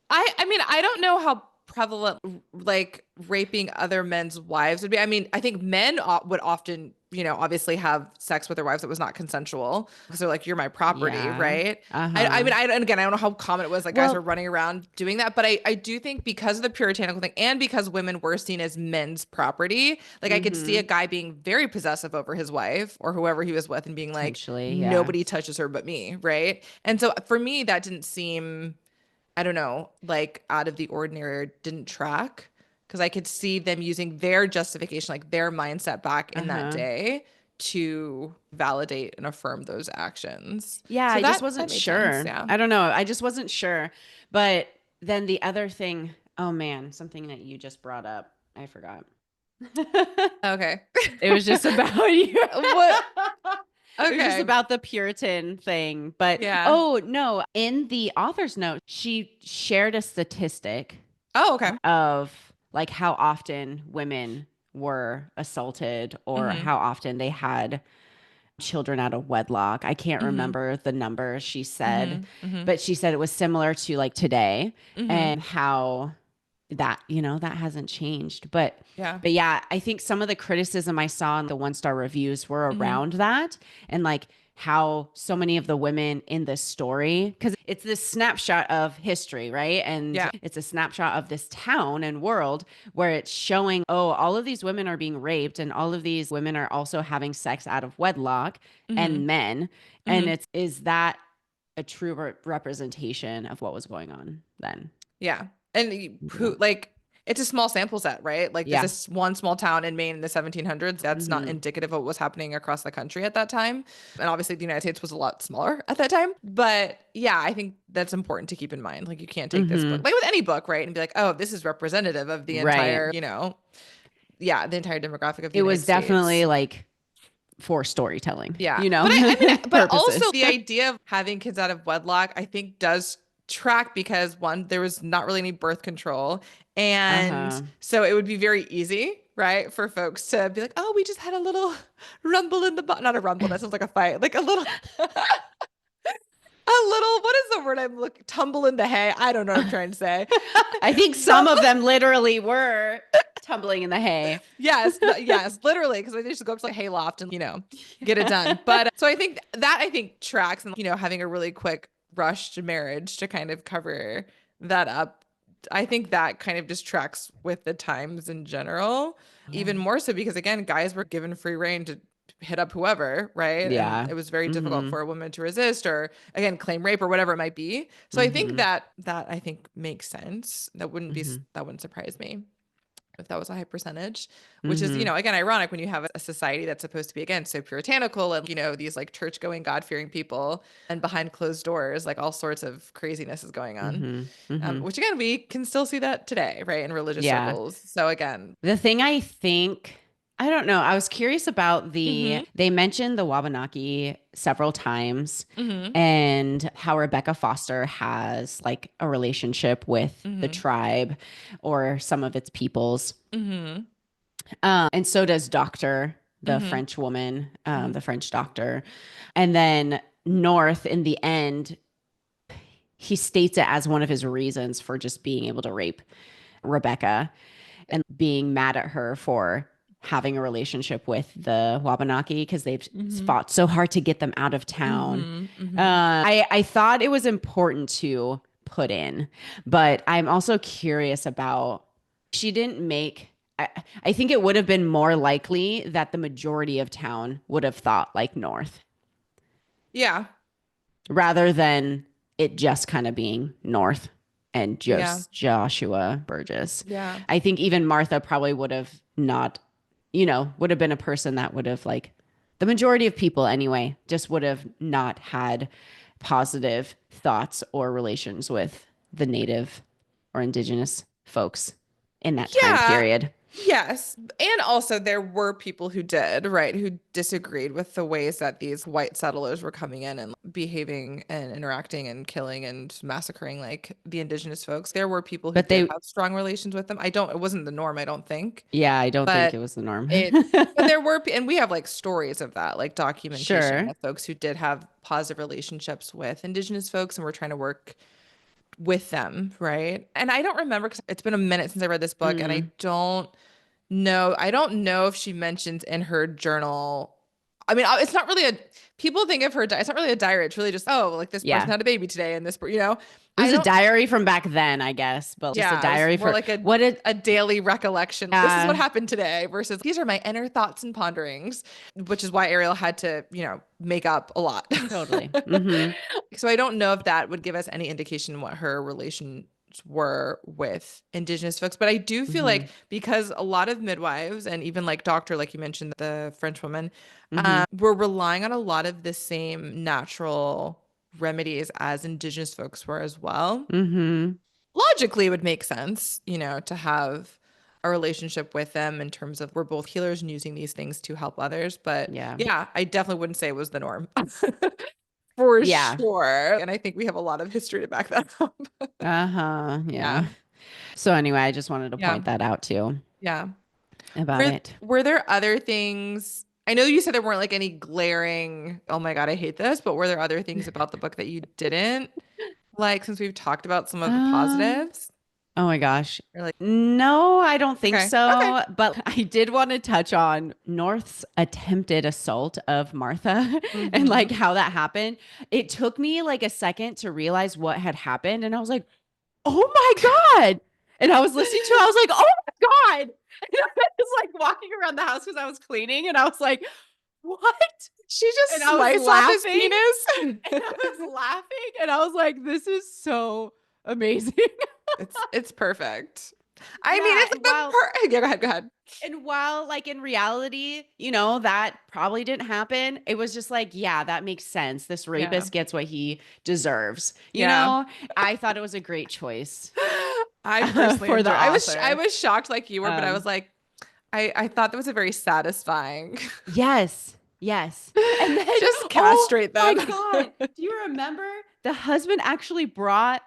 I mean, I don't know how prevalent like raping other men's wives would be. I mean, I think men would often, obviously have sex with their wives that was not consensual because they're like, you're my property, Yeah. right? I Uh-huh. mean, and again, I don't know how common it was that guys were Well, running around doing that, but I do think because of the puritanical thing and because women were seen as men's property, like I could see a mm-hmm. guy being very possessive over his wife or whoever he was with and being like, Potentially, yeah. nobody touches her but me, right? And so for me, that didn't seem I don't know, like out of the ordinary or didn't track because I could see them using their justification, like their mindset back in that Uh-huh. day to validate and affirm those actions. Yeah, So I just that wasn't made sense. sure. Yeah. I don't know. I just wasn't sure. But then the other thing, oh man, something that you just brought up, I forgot. Okay. It was just about you. What? It was just Okay. about the Puritan thing. But Yeah. oh no, in the author's note, she shared a statistic Oh, okay. of like how often women were assaulted or Mm-hmm. how often they had children out of wedlock. I can't Mm-hmm. remember the number she said, Mm-hmm. Mm-hmm. but she said it was similar to like today Mm-hmm. and how that hasn't changed. Yeah. But yeah, I think some of the criticism I saw in the one-star reviews were Mm-hmm. around that and like how so many of the women in this story, because it's this snapshot of history, right? And Yeah. it's a snapshot of this town and world where it's showing, oh, all of these women are being raped and all of these women are also having sex out of wedlock Mm-hmm. and men. And Mm-hmm. is that a true representation of what was going on then? Yeah. And who like it's a small sample set, right? Like this Yeah. is one small town in Maine in the 1700s. That's not Hmm. indicative of what was happening across the country at that time. And obviously the United States was a lot smaller at that time. But yeah, I think that's important to keep in mind. Like you can't take this book Hmm. like with any book, right? And be like, "Oh, this is representative of the Right. entire, yeah, the entire demographic of the It was United definitely States." like for storytelling, Yeah. But I mean, but also purposes. the idea of having kids out of wedlock, I think does track because one, there was not really any birth control. And Uh-huh. so it would be very easy, right, for folks to be like, oh, we just had a little rumble in the not a rumble, that sounds like a fight, like a little what is the word I'm looking tumble in the hay? I don't know what I'm trying to say. I think some of them literally were tumbling in the hay. Yes, yes, literally, because they just go up to like hayloft and get it done. But so I think tracks and having a really quick rushed marriage to kind of cover that up. I think that kind of just tracks with the times in general, Yeah. even more so because again, guys were given free reign to hit up whoever, right? And Yeah. it was very difficult Hmm. for a woman to resist or again claim rape or whatever it might be. So I think Hmm. that I think makes sense. Hmm. That wouldn't surprise me. if that was a high percentage, which is, Mm-hmm. again, ironic when you have a society that's supposed to be, again, so puritanical and, these like church going, God fearing people, and behind closed doors, like all sorts of craziness is going on. Mm-hmm. Mm-hmm. Which again, we can still see that today, right? In religious Yeah. circles. So again, The thing I don't know, I was curious about mm-hmm, they mentioned the Wabanaki several times mm-hmm, and how Rebecca Foster has like a relationship with the mm-hmm, tribe or some of its peoples. mm-hmm, And so does Doctor, the mm-hmm, French woman, mm-hmm. the French doctor. And then North, in the end, he states it as one of his reasons for just being able to rape Rebecca and being mad at her for having a relationship with the Wabanaki because they've Mm-hmm. fought so hard to get them out of town. Mm-hmm. Mm-hmm. I thought it was important to put in, but I'm also curious about she didn't make. I think it would have been more likely that the majority of town would have thought like North Yeah. rather than it just kind of being North and Yeah. just Joshua Burgess. Yeah. I think even Martha probably would have not, would have been a person that would have like the majority of people anyway, just would have not had positive thoughts or relations with the native or indigenous folks in that time Yeah. period. Yes. And also there were people who did, right, who disagreed with the ways that these white settlers were coming in and behaving and interacting and killing and massacring like the indigenous folks. There were people who But did they, have strong relations with them. It wasn't the norm, I don't think. yeah, I don't think But it was the norm. but there were, and we have like stories of that, like documentation Sure. of folks who did have positive relationships with indigenous folks and were trying to work with them, right? And I don't remember because it's been a minute since I read this book, and Mm, I don't know if she mentions in her journal. I mean, it's not really people think of her, it's not really a diary. It's really just, oh, like this person yeah. had a baby today and this, It I was a don't, diary from back then, I guess, but just a yeah, it was diary more for like what did, a daily recollection. This is what happened today versus these are my inner thoughts and ponderings, which is why Ariel had to, make up a lot. totally. Mm-hmm. So I don't know if that would give us any indication what her relations were with indigenous folks, but I do feel Mm-hmm. like because a lot of midwives and even like doctor, like you mentioned, the French woman, Mm-hmm. were relying on a lot of the same natural remedies as indigenous folks were as well. Mm-hmm. Logically, it would make sense, to have a relationship with them in terms of we're both healers and using these things to help others. But Yeah. yeah, I definitely wouldn't say it was the norm. For Yeah. sure. And I think we have a lot of history to back that up. Uh-huh. Yeah. Yeah. So anyway, I just wanted to Yeah. point that out too Yeah. about Were it. were there other things? I know you said there weren't like any glaring, oh my God, I hate this, but were there other things about the book that you didn't like since we've talked about some of the Um, positives? oh my gosh. Or like, No, I don't think okay. Okay. so. But I did want to touch on North's attempted assault of Martha and Mm-hmm. like how that happened. It took me like a second to realize what had happened. And I was like, oh my God. And I was listening to it, I was like, oh my God. And I was like walking around the house because I was cleaning and I was like, what? She just And I was sliced off his laughing penis. and I was laughing and I was like, this is so amazing. It's perfect. I mean, Yeah. it's like yeah, go ahead, go ahead. And while like in reality, that probably didn't happen, it was just like, yeah, that makes sense. This Yeah. rapist gets what he deserves. Yeah. I thought it was a great choice I personally for the enjoy. I author. was shocked like you were, but I was Um, like, I thought that was a very satisfying. yes, yes. And then, Just oh castrate my them. God, do you remember the husband actually brought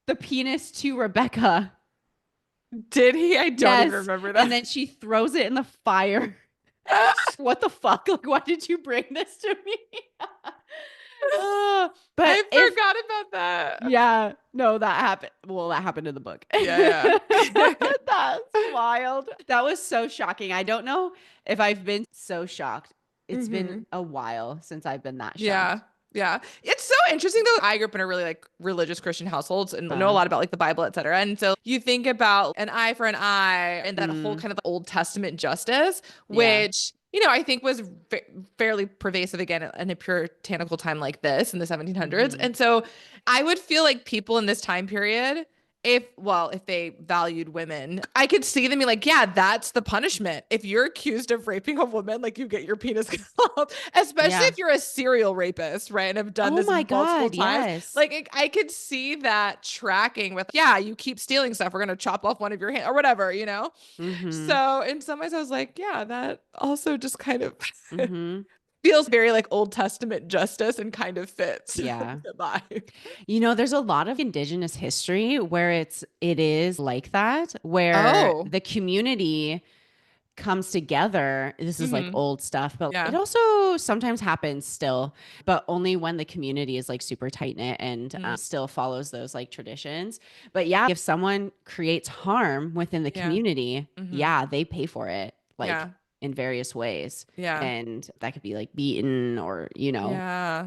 the penis to Rebecca? Did he? I don't even Yes. remember And that. then she throws it in the fire. What the fuck? Like, why did you bring this to me? But I if forgot about that. yeah, no, that happened. Well, that happened in the book. Yeah, yeah. That's wild. That was so shocking. I don't know if I've been so shocked. It's been Hmm. a while since I've been that shocked. Yeah. Yeah. It's so interesting though. I grew up in a really like religious Christian households and know a Uh, lot about like the Bible, et cetera. And so you think about an eye for an eye and that whole mm, kind of Old Testament justice, yeah. which, I think was fairly pervasive again in a puritanical time like this in the 1700s. Hmm. And so I would feel like people in this time period, if they valued women, I could see them be like, yeah, that's the punishment. If you're accused of raping a woman, like you get your penis cut off, especially Yeah. if you're a serial rapist, right? And have done Oh this my multiple God. times. Yes. Like I could see that tracking with, yeah, you keep stealing stuff. We're going to chop off one of your hands or whatever, you know? Mm-hmm. So in some ways I was like, yeah, that also just kind of Mm-hmm. feels very like Old Testament justice and kind of fits Yeah. the vibe. There's a lot of indigenous history where it is like that, where Oh. the community comes together. This is like Mm-hmm. old stuff, but it Yeah. also sometimes happens still, but only when the community is like super tight knit and Mm. still follows those like traditions. But yeah, if someone creates harm within the Yeah. community, Mm-hmm. yeah, they pay for it like Yeah. in various ways. Yeah. And that could be like beaten or, Yeah.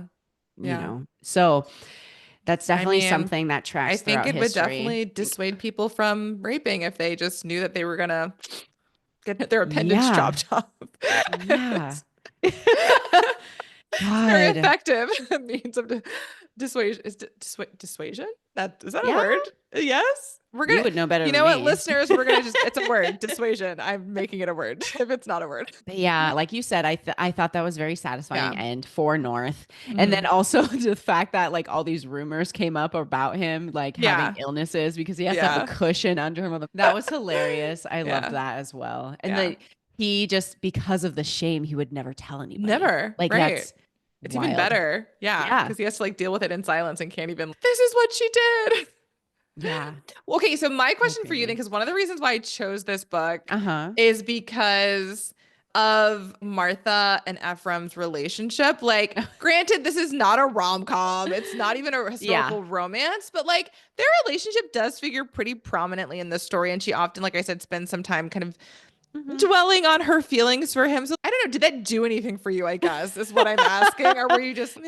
Yeah. So that's I definitely mean, something that I tracks think throughout it would history. definitely dissuade people from raping if they just knew that they were gonna get their appendage Yeah. chopped off. Yeah. It's very God. effective means of dissuasion. Dissuasion? Is that a Yeah. word? Yes. We're You gonna, would know better you than know what, me. listeners, we're gonna just, it's a word, dissuasion. I'm making it a word if it's not a word. But yeah, like you said, I thought that was very satisfying Yeah. end for North. And then Mhm. also the fact that like all these rumors came up about him like having Yeah. illnesses because he has to have a Yeah. cushion under him. That was hilarious. I loved Yeah. that as well. And Yeah. that he just because of the shame, he would never tell anybody. Never. Like Right. that's It's even wild. better. Yeah. Yeah. Because he has to like deal with it in silence and can't even, this is what she did. Yeah. Okay, so my So question for you then, crazy. because one of the reasons why I chose this book Uh-huh. is because of Martha and Ephraim's relationship. Like, granted, this is not a rom-com, it's not even a Yeah. historical romance, but like their relationship does figure pretty prominently in the story. And she often, like I said, spends some time kind of Mhm. dwelling on her feelings for him. So I don't know, did that do anything for you, I guess, is what I'm asking? Or were you just,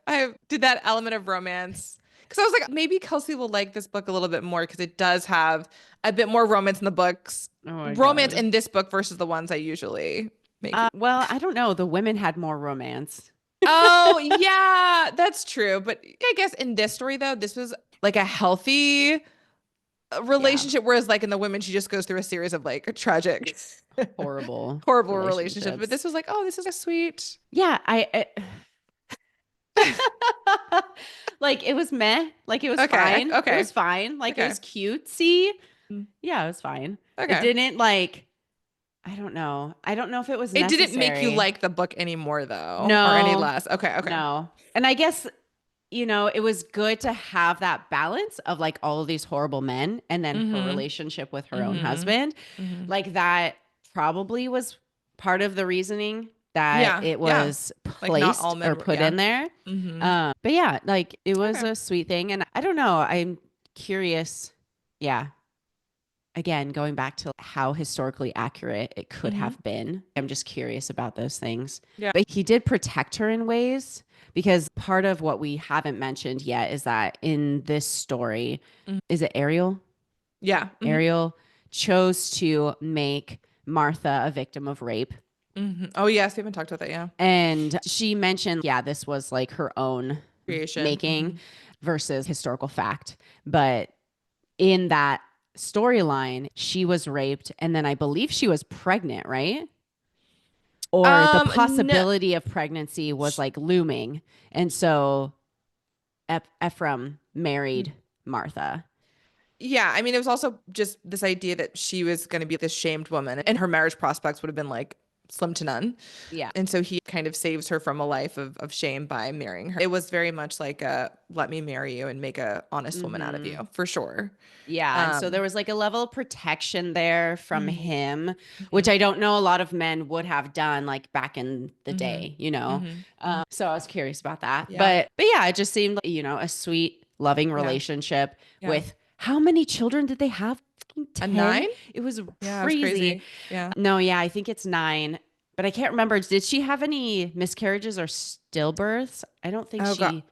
I did that element of romance? Because I was like, maybe Kelsey will like this book a little bit more because it does have a bit more romance in the books, Oh my romance God. in this book versus the ones I usually make. Well, I don't know. The women had more romance. Oh, yeah, that's true. But I guess in this story, though, this was like a healthy Yeah. relationship, whereas like in the women, she just goes through a series of like tragic, Horrible horrible relationships. But relationships. this was like, oh, this is a sweet. Yeah, like it was meh. Like it was Okay. fine. It Okay. was fine. Like it Okay. was cutesy. Mm. Yeah, it was fine. It Okay. didn't like I don't know. I don't know if it was It didn't make you necessary. like the book anymore though, or any No. less. Okay. Okay. No. And I guess it was good to have that balance of like all of these horrible men and then her Mm-hmm. relationship with her own Mm-hmm. husband. Mm-hmm. Like that probably was part of the reasoning that Yeah. it Yeah. was Like not placed all or men. put Yeah. in there. Mm-hmm. But yeah, like it was Okay. a sweet thing. And I don't know. I'm curious. Yeah. Again, going back to how historically accurate it could Mm-hmm. have been. I'm just curious about those things. Yeah. But he did protect her in ways because part of what we haven't mentioned yet is that in this story, Mhm. is it Ariel? Yeah. Mm-hmm. Ariel chose to make Martha a victim of rape. Mm-hmm. Oh yes, we haven't talked about that. Yeah. And she mentioned, yeah, this was like her own Creation. making Mm-hmm. versus historical fact. But in that storyline, she was raped and then I believe she was pregnant, right? Or the No. possibility of pregnancy was like looming. And so Ephraim married Martha. Yeah, I mean, it was also just this idea that she was going to be this shamed woman and her marriage prospects would have been like slim to none. Yeah. And so he kind of saves her from a life of shame by marrying her. It was very much like a let me marry you and make a honest woman out of Mhm. you, for sure. Yeah. And so there was like a level of protection there from Mhm. him, which I don't know a lot of men would have done like back in the Mhm. day, Mhm. So I was curious about that. Yeah. But yeah, it just seemed like, a sweet, loving relationship Yeah. with how many children did they have? Fucking A 10? 9? It was Yeah, it was crazy. crazy. Yeah. No, yeah, I think it's 9. But I can't remember. Did she have any miscarriages or stillbirths? I don't think Oh she. God.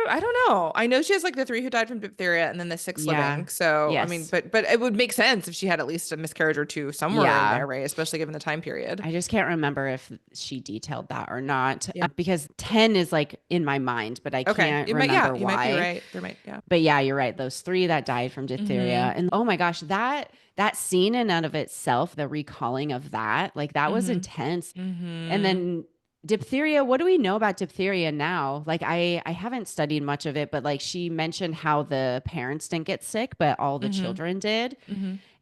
I don't know. I know she has like the 3 who died from diphtheria and then the 6 Yeah. living. So, I mean, Yes. but it would make sense if she had at least a miscarriage or 2 somewhere in Yeah. there, right? Especially given the time period. I just can't remember if she detailed that or not, Yeah. because 10 is like in my mind, but I Okay. can't remember You might be why. right. There might, yeah. But yeah, you're right. Those 3 that died from diphtheria. And oh my gosh, that scene in and of itself, the recalling of that, like that was intense. And then diphtheria, what do we know about diphtheria now? Like I haven't studied much of it, but like she mentioned how the parents didn't get sick, but all the children did.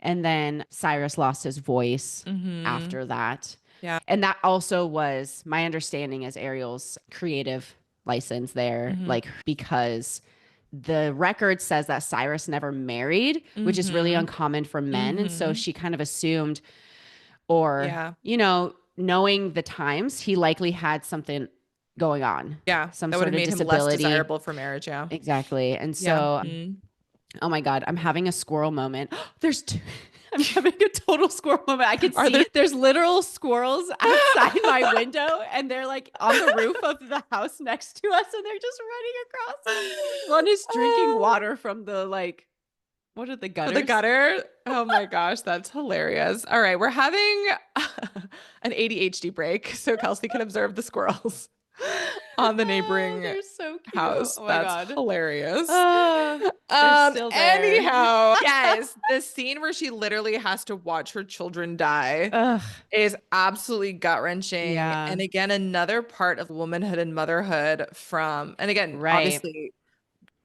And then Cyrus lost his voice after that. Yeah. And that also was my understanding as Ariel's creative license there, like because the record says that Cyrus never married, which is really uncommon for men. And so she kind of assumed, or, knowing the times, he likely had something going on. Yeah. Some That would sort have of made him less disability. desirable for marriage. Yeah. Exactly. And Yeah. so, oh my God, I'm having a squirrel moment. There's two. I'm having a total squirrel moment. I can see there's literal squirrels outside my window, and they're like on the roof of the house next to us, and they're just running across. One is drinking water from the what are the gutters? The gutter. Oh my gosh, that's hilarious. All right, we're having an ADHD break so Kelsey can observe the squirrels on the neighboring they're so cute. house. Oh my That's God. hilarious. They're still there. Anyhow, yes, the scene where she literally has to watch her children die is absolutely gut-wrenching. Yeah. And again, another part of womanhood and motherhood and again, obviously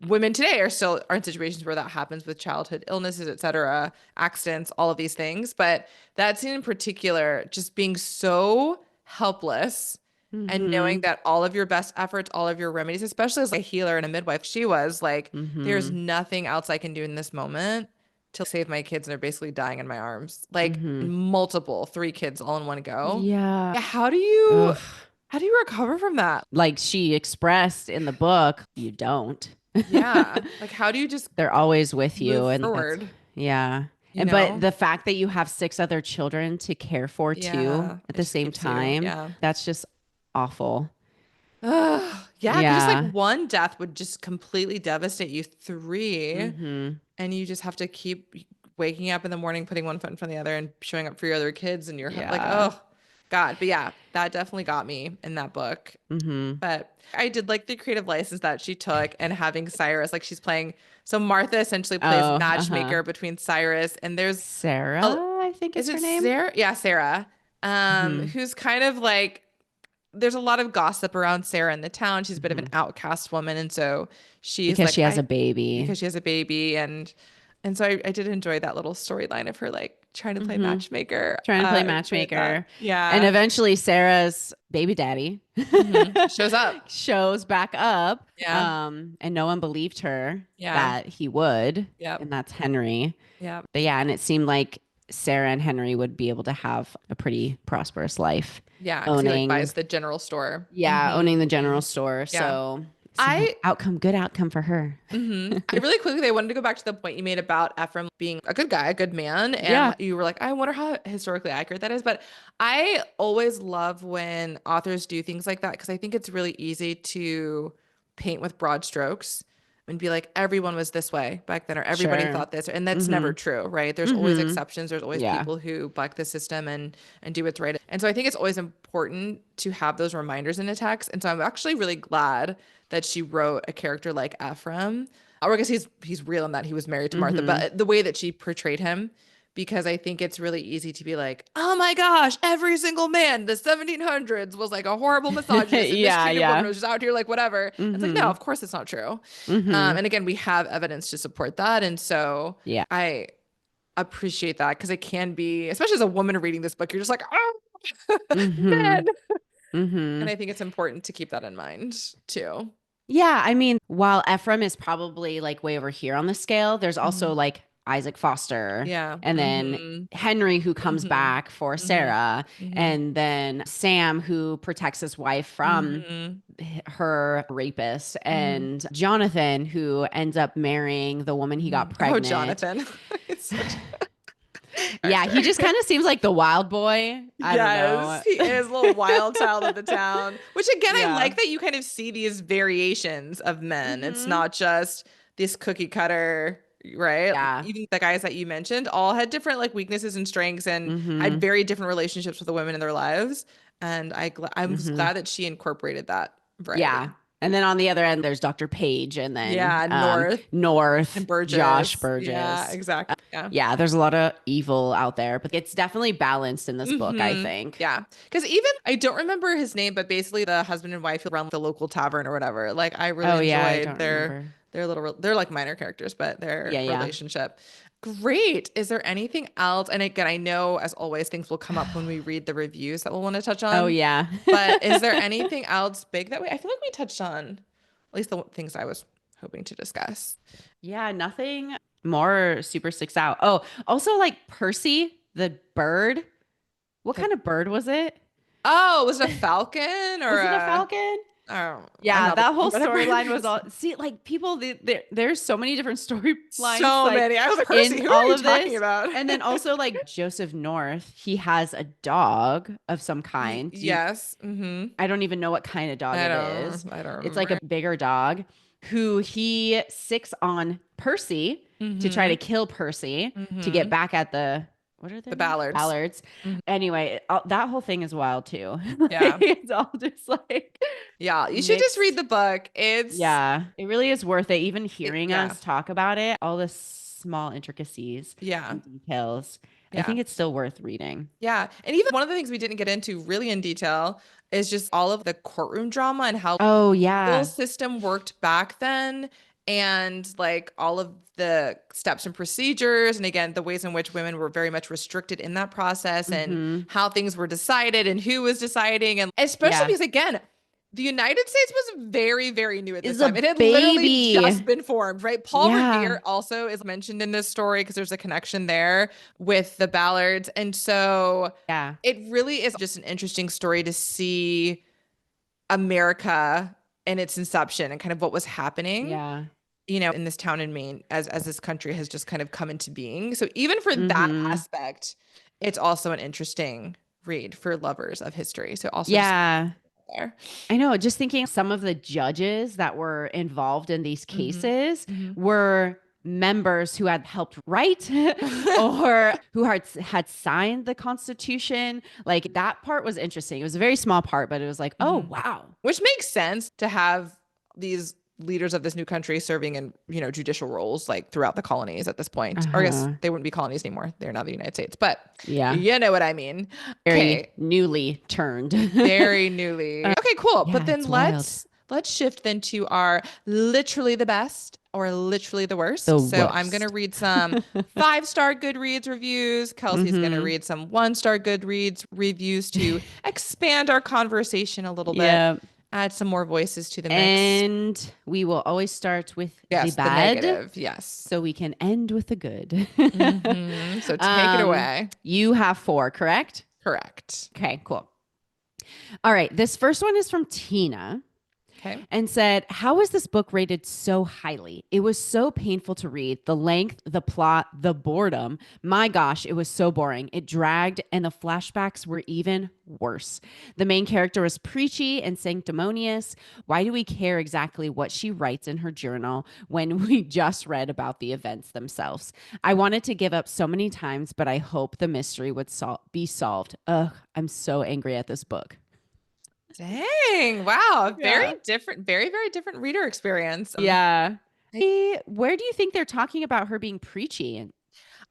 women today are in situations where that happens with childhood illnesses, et cetera, accidents, all of these things. But that scene in particular, just being so helpless and knowing that all of your best efforts, all of your remedies, especially as a healer and a midwife, she was like, there's nothing else I can do in this moment to save my kids. And they're basically dying in my arms, like multiple 3 kids all in one go. Yeah. How do you recover from that? Like she expressed in the book, you don't. Yeah. Like, how do you just they're always with you move and forward? Yeah. But the fact that you have 6 other children to care for too at the same time, that's just awful. Yeah. Just like one death would just completely devastate you. 3, and you just have to keep waking up in the morning, putting one foot in front of the other and showing up for your other kids. And you're like, oh God. But yeah, that definitely got me in that book. But I did like the creative license that she took and having Cyrus, like she's playing. So Martha essentially plays matchmaker between Cyrus and there's Sarah, I think is her name. Sarah? Yeah, Sarah. Who's kind of like, there's a lot of gossip around Sarah in the town. She's a bit of an outcast woman. And so she's because she has a baby. Because she has a baby. And so I did enjoy that little storyline of her like trying to play matchmaker. Trying to play matchmaker. Yeah. And eventually Sarah's baby daddy shows back up. Yeah. And no one believed her that he would. Yeah. And that's Henry. Yeah. But yeah, and it seemed like Sarah and Henry would be able to have a pretty prosperous life. Yeah. Owning, he buys the general store. Yeah. Owning the general store. So good outcome for her. Really quickly, I wanted to go back to the point you made about Ephraim being a good guy, a good man. And you were like, I wonder how historically accurate that is. But I always love when authors do things like that because I think it's really easy to paint with broad strokes and be like, everyone was this way back then, or everybody thought this. And that's never true, right? There's always exceptions. There's always people who buck the system and do what's right. And so I think it's always important to have those reminders in a text. And so I'm actually really glad that she wrote a character like Ephraim, or I guess he's real in that he was married to Martha, but the way that she portrayed him, because I think it's really easy to be like, oh my gosh, every single man, the 1700s was like a horrible misogynist and mistreated woman was just out here like whatever. It's like, no, of course it's not true. And again, we have evidence to support that. And so I appreciate that because it can be, especially as a woman reading this book, you're just like, oh, man. And I think it's important to keep that in mind too. Yeah. I mean, while Ephraim is probably like way over here on the scale, there's also like Isaac Foster. Yeah. And then Henry, who comes back for Sarah. And then Sam, who protects his wife from her rapist. And Jonathan, who ends up marrying the woman he got pregnant. Oh, Jonathan. Yeah, he just kind of seems like the wild boy. I don't know. Yes, he is a little wild child of the town. Which again, I Yeah. like that you kind of see these variations of men. It's Hmm. not just this cookie cutter, right? Yeah. Even the guys that you mentioned all had different like weaknesses and strengths and had Hmm. very different relationships with the women in their lives. And I'm just Hmm. glad that she incorporated that Yeah. variety. And then on the other end, there's Dr. Page and then Yeah, North North, and Josh Burgess. Yeah, Burgess. exactly. Yeah. Yeah, there's a lot of evil out there, but it's definitely balanced in this book, I think. Yeah. Because even I don't remember his name, but basically the husband and wife who run the local tavern or whatever. Like I really Oh, yeah, I enjoyed don't remember. their little they're like minor characters, but their Yeah, yeah. relationship. Great. Is there anything else? And again, I know as always things will come up when we read the reviews that we'll want to touch Oh, on. yeah. But is there anything else big that I feel like we touched on, at least the things I was hoping to discuss. Yeah, nothing more super sticks out. Oh, also like Percy, the bird. What kind of bird was it? Oh, was it a falcon or Was it a a falcon? oh, I'm Yeah, not that whole whatever it storyline was is. all see like people there's so many different storylines So like many. I was like, Percy, in who are all you of talking this. about? And then also like Joseph North, he has a dog of some kind. Yes. Mm-hmm. I don't even know what kind of dog it is. I don't It's like a remember. bigger dog who he sicks on Percy to try Mm-hmm. to kill Percy to get Mm-hmm. back at the what are The their names? Ballards. Ballards. Mhm. Anyway, that whole thing is wild too. Yeah. It's all just like Yeah. You should just read mixed. the book. It's Yeah, it really is worth it. Even it, hearing yeah. us talk about it, all the small intricacies Yeah. and details, I Yeah. think it's still worth reading. Yeah. And even one of the things we didn't get into really in detail is just all of the courtroom drama and how Oh, the legal yeah. system worked back then and like all of the steps and procedures and again the ways in which women were very much restricted in that process and Hmm. how things were decided and who was deciding and especially Yeah. because again the United States was very, very new at this Is time. a It had literally baby. just been formed, right? Paul Yeah. Revere also is mentioned in this story because there's a connection there with the Ballards. And so Yeah. it really is just an interesting story to see America in its inception and kind of what was happening, Yeah. in this town in Maine as this country has just kind of come into being. So even for that Hmm. aspect, it's also an interesting read for lovers of history. So also just Yeah. there. I know. Just thinking some of the judges that were involved in these Hmm. cases Hmm. were members who had helped write or who had signed the Constitution. Like that part was interesting. It was a very small part, but it was like, oh, Hmm. wow. Which makes sense to have these leaders of this new country serving in, judicial roles like throughout the colonies at this point. Or I guess Uh-huh. they wouldn't be colonies anymore. They're now the United States, but Yeah. you know what I mean. Very Okay. newly turned. Very newly. Okay, cool. But Yeah, then it's wild. let's shift then to our literally the best or literally the worst. The So I'm gonna worst. read some 5-star Goodreads reviews. Kelsey's gonna Hmm. read some 1-star Goodreads reviews to expand our conversation a little bit, Yeah. add some more voices to the mix. And we will always start with the Yes, the bad negative. Yes. so we can end with the good. So take it away. You have 4, correct? Correct. Okay, cool. All right. This first one is from Tina Okay. and said, how is this book rated so highly? It was so painful to read. The length, the plot, the boredom. My gosh, it was so boring. It dragged, and the flashbacks were even worse. The main character was preachy and sanctimonious. Why do we care exactly what she writes in her journal when we just read about the events themselves? I wanted to give up so many times, but I hope the mystery would be solved. Ugh, I'm so angry at this book. Dang. Wow. Very Yeah. different, very, very different reader experience. Yeah. Where do you think they're talking about her being preachy? And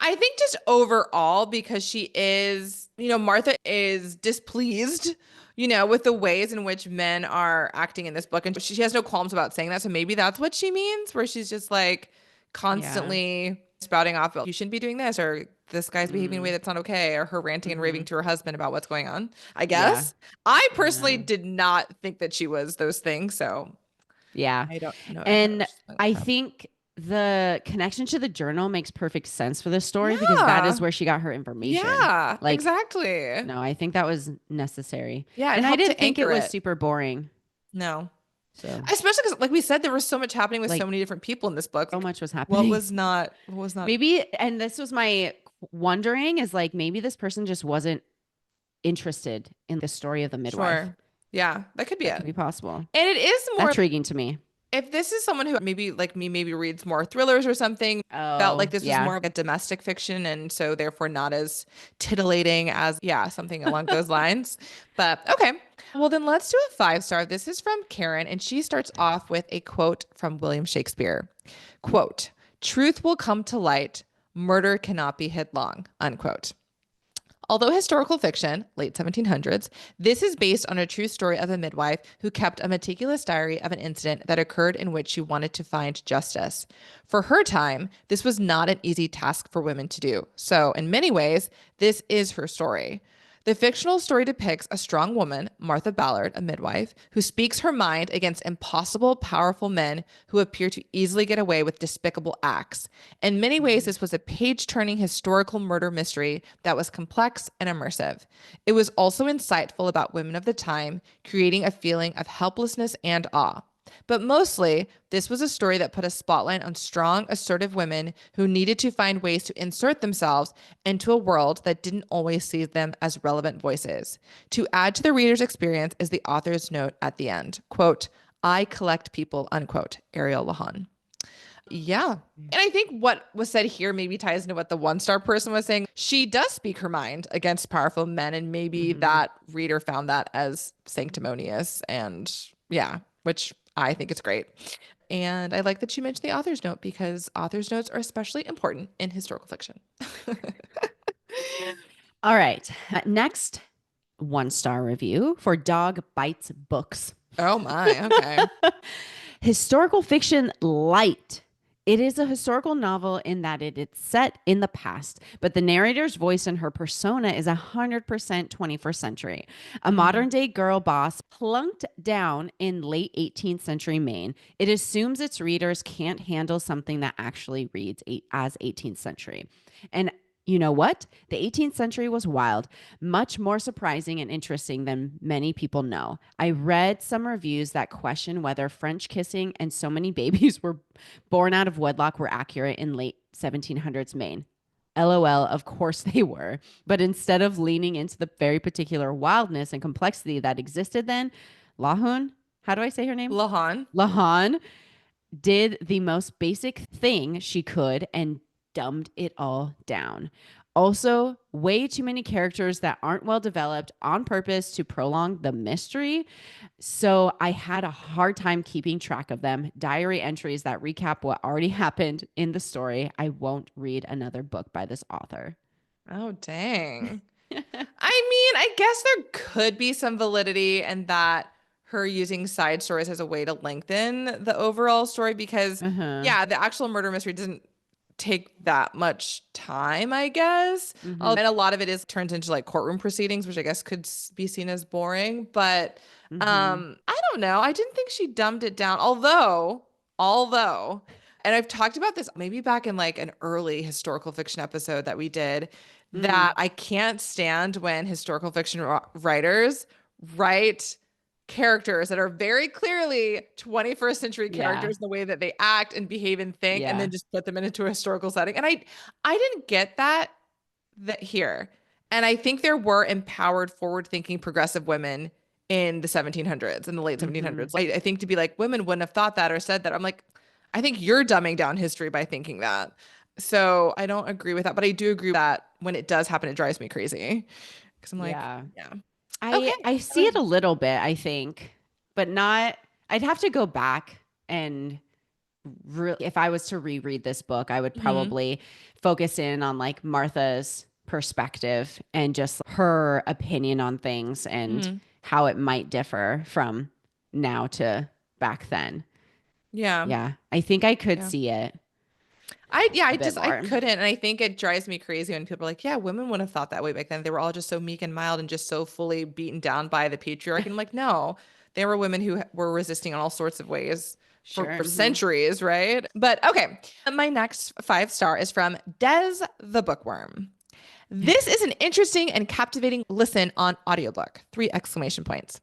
I think just overall, because she is, Martha is displeased, with the ways in which men are acting in this book. And she has no qualms about saying that. So maybe that's what she means, where she's just like yeah. constantly spouting off, you shouldn't be doing this, or this guy's behaving in a way Mm, that's not okay, or her ranting and raving hmm. to her husband about what's going on, I Yeah. guess. I personally Yeah. did not think that she was those things. So Yeah. I don't know where And she's going with I that. think the connection to the journal makes perfect sense for this story because that is Yeah. where she got her information. Yeah, Like, exactly. no, I think that was necessary. Yeah, it And I helped didn't to think it anchor was it. super boring. No. So, Especially because, like we said, there was so much happening with so like, many different people in this book. so Like, much was what happening. was not, what was not. Maybe, and this was my wondering is like maybe this person just wasn't interested in the story of the midwife. Sure. Yeah, that could be That it. could be possible. And it is more Intriguing to me. if this is someone who maybe like me, maybe reads more thrillers or something, felt like Oh, this was yeah. more of a domestic fiction and so therefore not as titillating as, yeah, something along those lines. But okay. Well, then let's do a 5-star. This is from Karen, and she starts off with a quote from William Shakespeare. Quote, "Truth will come to light. Murder cannot be hid long." Unquote. Although historical fiction, late 1700s, this is based on a true story of a midwife who kept a meticulous diary of an incident that occurred in which she wanted to find justice. For her time, this was not an easy task for women to do. So, in many ways, this is her story. The fictional story depicts a strong woman, Martha Ballard, a midwife, who speaks her mind against impossible, powerful men who appear to easily get away with despicable acts. In many ways, this was a page-turning historical murder mystery that was complex and immersive. It was also insightful about women of the time, creating a feeling of helplessness and awe. But mostly, this was a story that put a spotlight on strong, assertive women who needed to find ways to insert themselves into a world that didn't always see them as relevant voices. To add to the reader's experience is the author's note at the end. Quote, "I collect people," unquote, Ariel Lawhon. Yeah. And I think what was said here maybe ties into what the 1-star person was saying. She does speak her mind against powerful men, and maybe that reader found that as sanctimonious and yeah, which I think it's great. And I like that you mentioned the author's note because author's notes are especially important in historical fiction. All right. Next 1-star review for Dog Bites Books. Oh my, okay. Historical fiction light. It is a historical novel in that it is set in the past, but the narrator's voice and her persona is 100% 21st century. A modern day girl boss plunked down in late 18th century Maine. It assumes its readers can't handle something that actually reads as 18th century. And you know what? The 18th century was wild, much more surprising and interesting than many people know. I read some reviews that question whether French kissing and so many babies were born out of wedlock were accurate in late 1700s Maine. LOL, of course they were. But instead of leaning into the very particular wildness and complexity that existed then, Lawhon, how do I say her name? Lawhon did the most basic thing she could and dumbed it all down. Also, way too many characters that aren't well developed on purpose to prolong the mystery. So I had a hard time keeping track of them. Diary entries that recap what already happened in the story. I won't read another book by this author. Oh, dang. I mean, I guess there could be some validity in that her using side stories as a way to lengthen the overall story because, yeah, the actual murder mystery doesn't take that much time, I guess. And a lot of it is turned into like courtroom proceedings, which I guess could be seen as boring. But I don't know. I didn't think she dumbed it down. Although, and I've talked about this maybe back in like an early historical fiction episode that we did, that I can't stand when historical fiction writers write characters that are very clearly 21st century characters in the way that they act and behave and think and then just put them into a historical setting. And I didn't get that here. And I think there were empowered, forward-thinking, progressive women in the 1700s, in the late 1700s. I think to be like, women wouldn't have thought that or said that. I'm like, I think you're dumbing down history by thinking that. So I don't agree with that. But I do agree that when it does happen, it drives me crazy. Because I'm like, yeah. I see it a little bit, I think, but not, I'd have to go back and if I was to reread this book, I would probably focus in on like Martha's perspective and just her opinion on things and how it might differ from now to back then. Yeah. I think I could see it. I couldn't. And I think it drives me crazy when people are like, yeah, women wouldn't have thought that way back then. They were all just so meek and mild and just so fully beaten down by the patriarchy. And I'm like, no, there were women who were resisting in all sorts of ways for centuries, right? But okay, my next 5-star is from Des the Bookworm. This is an interesting and captivating listen on audiobook. 3 exclamation points.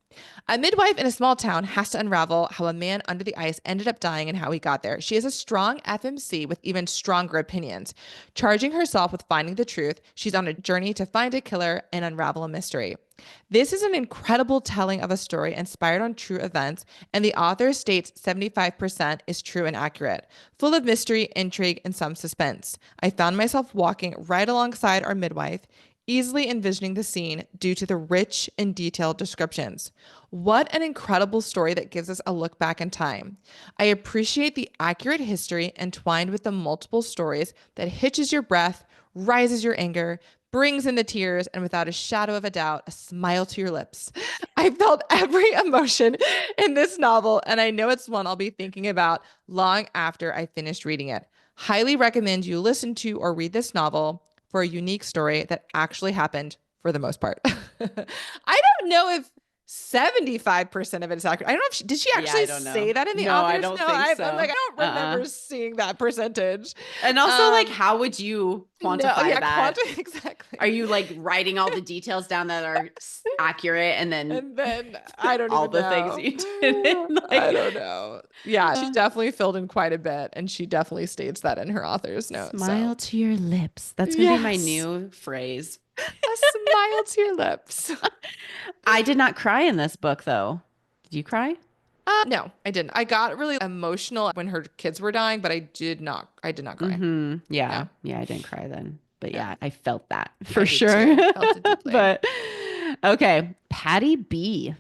A midwife in a small town has to unravel how a man under the ice ended up dying and how he got there. She is a strong FMC with even stronger opinions. Charging herself with finding the truth, she's on a journey to find a killer and unravel a mystery. This is an incredible telling of a story inspired on true events, and the author states 75% is true and accurate, full of mystery, intrigue, and some suspense. I found myself walking right alongside our midwife, easily envisioning the scene due to the rich and detailed descriptions. What an incredible story that gives us a look back in time. I appreciate the accurate history entwined with the multiple stories that hitches your breath, rises your anger, brings in the tears, and without a shadow of a doubt, a smile to your lips. I felt every emotion in this novel, and I know it's one I'll be thinking about long after I finished reading it. Highly recommend you listen to or read this novel for a unique story that actually happened for the most part. I don't know if 75% of it is accurate. I don't know if did she actually say that in the No, authors? I don't think so. I'm like, I don't remember seeing that percentage. And also, like, how would you quantify that? Exactly. Are you like writing all the details down that are accurate, and then I don't all even the know. things you did? Like, I don't know. Yeah, she definitely filled in quite a bit, and she definitely states that in her author's note. Smile to your lips. That's gonna be my new phrase. A smile to your lips. I did not cry in this book, though. Did you cry? No, I didn't. I got really emotional when her kids were dying, but I did not cry. Yeah, I didn't cry then. But yeah, I felt that for sure. I felt it deeply. But okay, Patty B.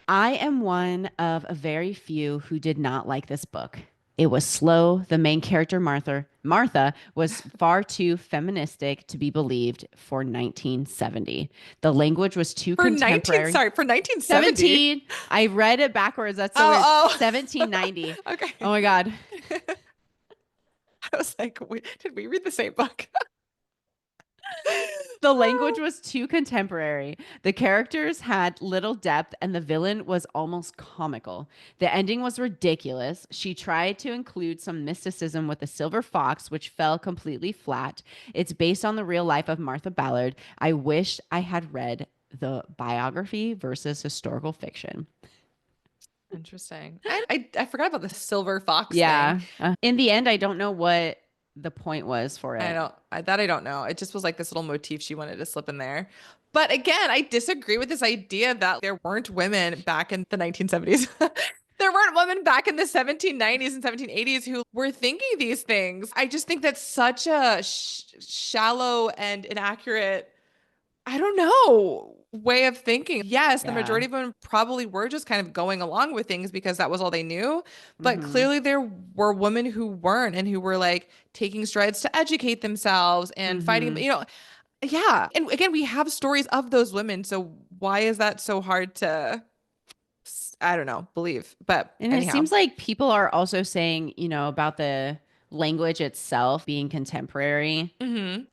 I am one of a very few who did not like this book. It was slow. The main character, Martha, was far too feministic to be believed for 1970. The language was too contemporary. For 1970. I read it backwards. That's so weird. 1790. Okay. Oh my God. I was like, did we read the same book? The language was too contemporary. The characters had little depth, and the villain was almost comical. The ending was ridiculous. She tried to include some mysticism with the silver fox, which fell completely flat. It's based on the real life of Martha Ballard. I wish I had read the biography versus historical fiction. Interesting. I forgot about the silver fox thing. In the end, I don't know what the point was for it. I don't know. It just was like this little motif she wanted to slip in there. But again, I disagree with this idea that there weren't women back in the 1970s. There weren't women back in the 1790s and 1780s who were thinking these things. I just think that's such a shallow and inaccurate, I don't know, way of thinking. Yes, the majority of women probably were just kind of going along with things because that was all they knew. But clearly there were women who weren't and who were like taking strides to educate themselves and fighting, Yeah. And again, we have stories of those women. So why is that so hard to, I don't know, believe? But it seems like people are also saying, about the language itself being contemporary.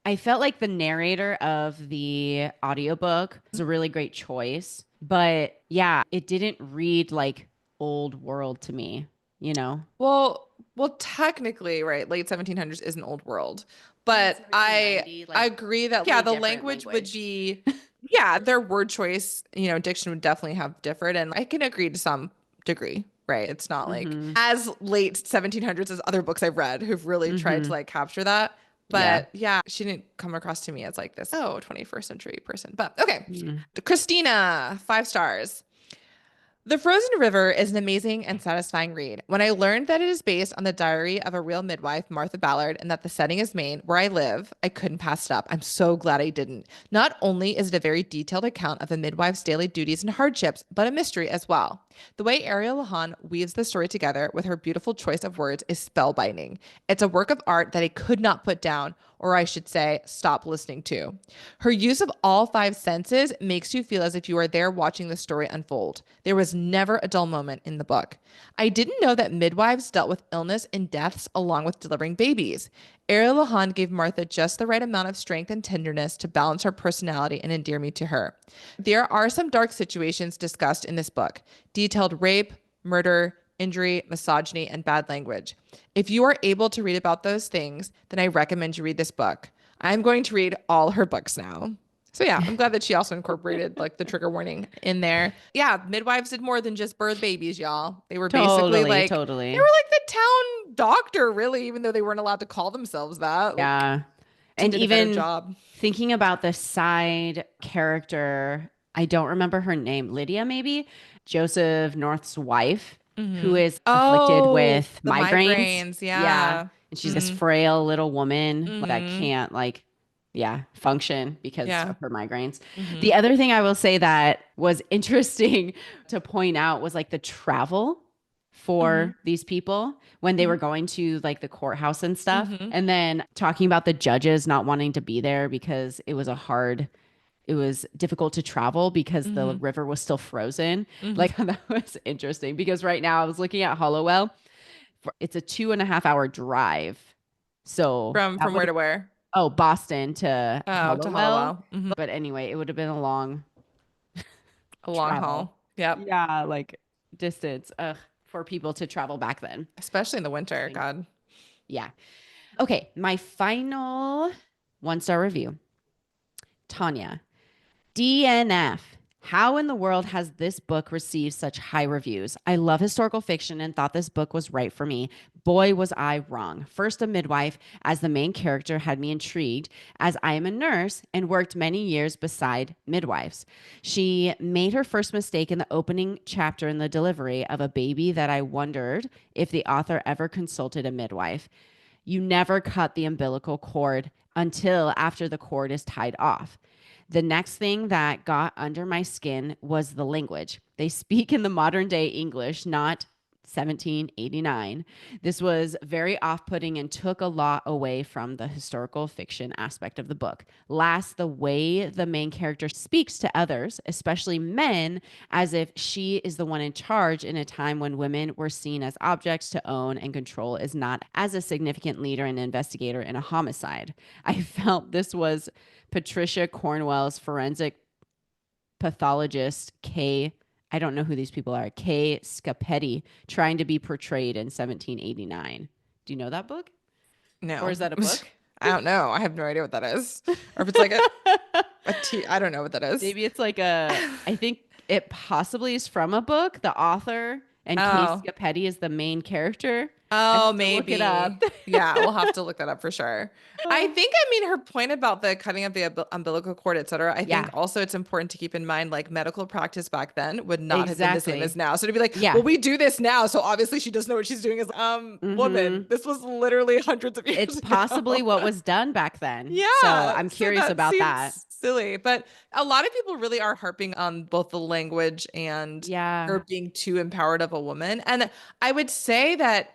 I felt like the narrator of the audiobook was a really great choice, but yeah, it didn't read like old world to me, Well, technically, right, late 1700s is an old world, but I agree that the language would be their word choice, diction would definitely have differed, and I can agree to some degree. Right. It's not like as late 1700s as other books I've read who've really tried to like capture that. But she didn't come across to me as like this, 21st century person. But okay. Christina, 5 stars. The Frozen River is an amazing and satisfying read. When I learned that it is based on the diary of a real midwife, Martha Ballard, and that the setting is Maine, where I live, I couldn't pass it up. I'm so glad I didn't. Not only is it a very detailed account of a midwife's daily duties and hardships, but a mystery as well. The way Ariel Lawhon weaves the story together with her beautiful choice of words is spellbinding. It's a work of art that I could not put down, or I should say, stop listening to. Her use of all 5 senses makes you feel as if you are there watching the story unfold. There was never a dull moment in the book. I didn't know that midwives dealt with illness and deaths along with delivering babies. Ariel Lawhon gave Martha just the right amount of strength and tenderness to balance her personality and endear me to her. There are some dark situations discussed in this book: detailed rape, murder, injury, misogyny, and bad language. If you are able to read about those things, then I recommend you read this book. I'm going to read all her books now. So yeah, I'm glad that she also incorporated like the trigger warning in there. Yeah, midwives did more than just birth babies, y'all. They were basically Totally, like they were totally. like the town doctor, really, even though they weren't allowed to call themselves that. Like, Yeah. she And did a better even job. thinking about the side character, I don't remember her name, Lydia, maybe Joseph North's wife, who is afflicted Oh, with the migraines. migraines. Yeah. Yeah. And she's this frail little woman that Mm-hmm. can't like, yeah, function because Yeah. of her migraines. Mm-hmm. The other thing I will say that was interesting to point out was like the travel Mm-hmm. for these people when they were going to like the courthouse and stuff. Mm-hmm. And then talking about the judges not wanting to be there because it was difficult to travel because the Mm-hmm. river was still frozen. Mm-hmm. Like that was interesting because right now I was looking at Hollowell. It's a 2.5 hour drive. So From that would where have, to where? oh, Boston to Oh, to Hollowell. Hollowell. Mm-hmm. But anyway, it would have been a long A long travel. haul. Yep. Yeah, like distance for people to travel back then. Especially in the winter. Interesting. God. Yeah. Okay, my final 1-star review. Tanya, DNF. How in the world has this book received such high reviews? I love historical fiction and thought this book was right for me. Boy, was I wrong. First, a midwife as the main character had me intrigued, as I am a nurse and worked many years beside midwives. She made her first mistake in the opening chapter in the delivery of a baby that I wondered if the author ever consulted a midwife. You never cut the umbilical cord until after the cord is tied off. The next thing that got under my skin was the language. They speak in the modern day English, not 1789. This was very off putting and took a lot away from the historical fiction aspect of the book. Last, the way the main character speaks to others, especially men, as if she is the one in charge in a time when women were seen as objects to own and control, is not as a significant leader and investigator in a homicide. I felt this was Patricia Cornwell's forensic pathologist, I don't know who these people are, Kay Scapetti, trying to be portrayed in 1789. Do you know that book? No. Or is that a book? I don't know. I have no idea what that is. Or if it's like I don't know what that is. Maybe it's like I think it possibly is from a book, the author, and Kay Oh. Scapetti is the main character. I Oh, have to look maybe. it up. Yeah, we'll have to look that up for sure. I think, I mean, her point about the cutting of the umbilical cord, et cetera, I think Yeah, also it's important to keep in mind, like medical practice back then would not have been the same as exactly. now. So to be like, Yeah. well, we do this now, so obviously she doesn't know what she's doing as woman. This was literally hundreds of years It's ago. possibly what was done back then. Yeah. So I'm So curious that about seems that. silly. But a lot of people really are harping on both the language and Yeah. her being too empowered of a woman. And I would say that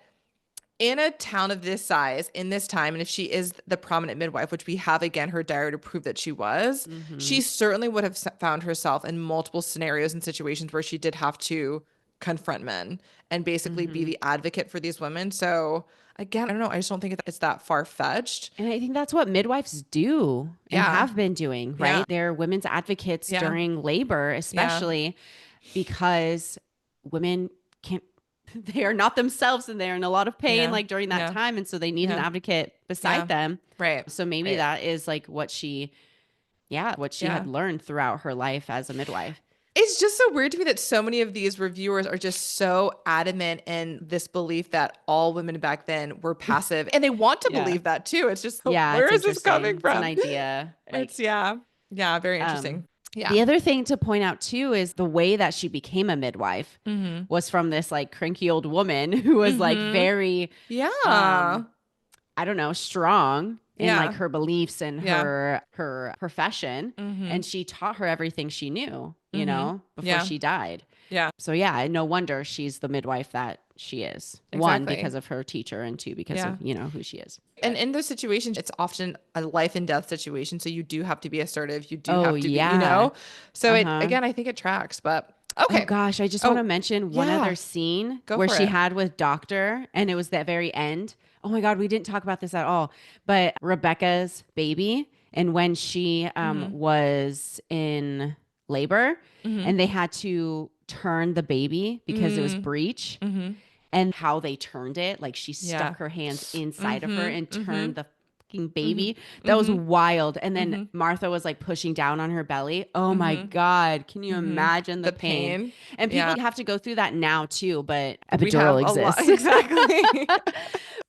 in a town of this size, in this time, and if she is the prominent midwife, which we have again her diary to prove that she was, Mm-hmm. she certainly would have found herself in multiple scenarios and situations where she did have to confront men and basically be Mm-hmm. the advocate for these women. So again, I don't know. I just don't think it's that far fetched. And I think that's what midwives do and Yeah. have been doing, right? Yeah. They're women's advocates Yeah. during labor, Yeah. especially because women can't, they are not themselves and they're in a lot of pain Yeah. like during that Yeah. time. And so they need an Yeah. advocate beside Yeah. them. Right. So maybe Right. that is like what she Yeah. had learned throughout her life as a midwife. It's just so weird to me that so many of these reviewers are just so adamant in this belief that all women back then were passive. And they want to Yeah. believe that too. It's just, Yeah, where it's is this coming interesting. It's an from? idea. Like, It's, yeah. Yeah. Very um, interesting. Yeah. the other thing to point out too is the way that she became a midwife Mm-hmm. was from this like cranky old woman who was like Mm-hmm. very, Yeah. I don't know, strong in Yeah. like her beliefs and Yeah. her profession. Mm-hmm. And she taught her everything she knew, you Mhm. know, before Yeah. she died. Yeah. So yeah, no wonder she's the midwife that she is. One, Exactly. because of her teacher, and two, because Yeah. of, you know, who she is. And in those situations, it's often a life and death situation. So you do have to be assertive. You do Oh, have to be, yeah. So it, Uh-huh. again, I think it tracks, but Oh okay. gosh, I just Oh, want to mention one yeah. other scene Go where for she it. had with Doctor, and it was that very end. Oh my God, we didn't talk about this at all. But Rebecca's baby, and when she was in labor, Mhm. and they had to turn the baby because it was breech, Mm-hmm. and how they turned it, like she Yeah. stuck her hands inside of her and turned the fucking baby. That was wild. And then Martha was like pushing down on her belly. Oh my God. Can you imagine the pain? And people have to go through that now too, but epidural exists. Exactly.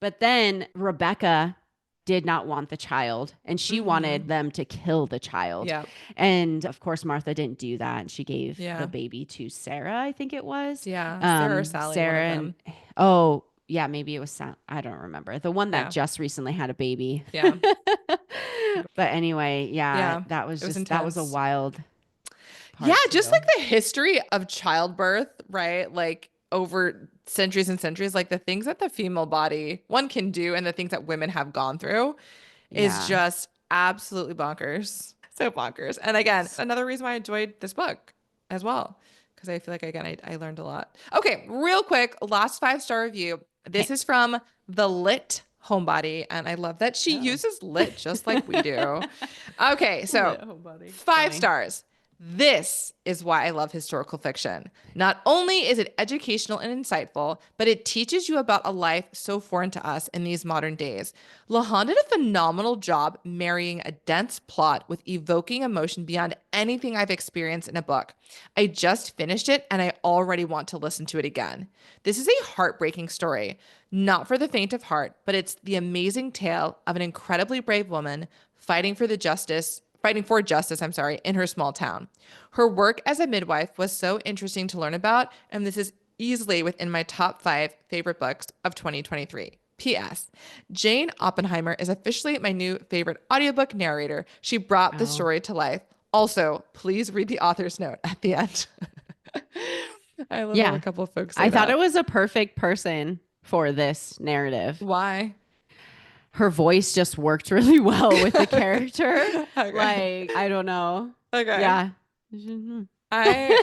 But then Rebecca did not want the child, and she wanted them to kill the child. Yeah. And of course, Martha didn't do that. And she gave the baby to Sarah, I think it was. Yeah. Sarah or Sally. Sarah and oh, yeah, maybe it was Sally. I don't remember. The one that just recently had a baby. Yeah. But anyway, that was a wild part. Yeah, just like the history of childbirth, right? Like over centuries and centuries, like the things that the female body one can do and the things that women have gone through is just absolutely bonkers. So bonkers. And again, another reason why I enjoyed this book as well, because I feel like, again, I learned a lot. Okay, real quick, last 5-star review. This is from the Lit Homebody, and I love that she uses lit just like we do. Okay, so 5 stars. This is why I love historical fiction. Not only is it educational and insightful, but it teaches you about a life so foreign to us in these modern days. Lawhon did a phenomenal job marrying a dense plot with evoking emotion beyond anything I've experienced in a book. I just finished it and I already want to listen to it again. This is a heartbreaking story, not for the faint of heart, but it's the amazing tale of an incredibly brave woman fighting for justice, in her small town. Her work as a midwife was so interesting to learn about, and this is easily within my top 5 favorite books of 2023. P.S. Jane Oppenheimer is officially my new favorite audiobook narrator. She brought the story to life. Also, please read the author's note at the end. I love how a couple of folks say I thought it was a perfect person for this narrative. Why? Her voice just worked really well with the character. Like, I don't know. Okay. Yeah. I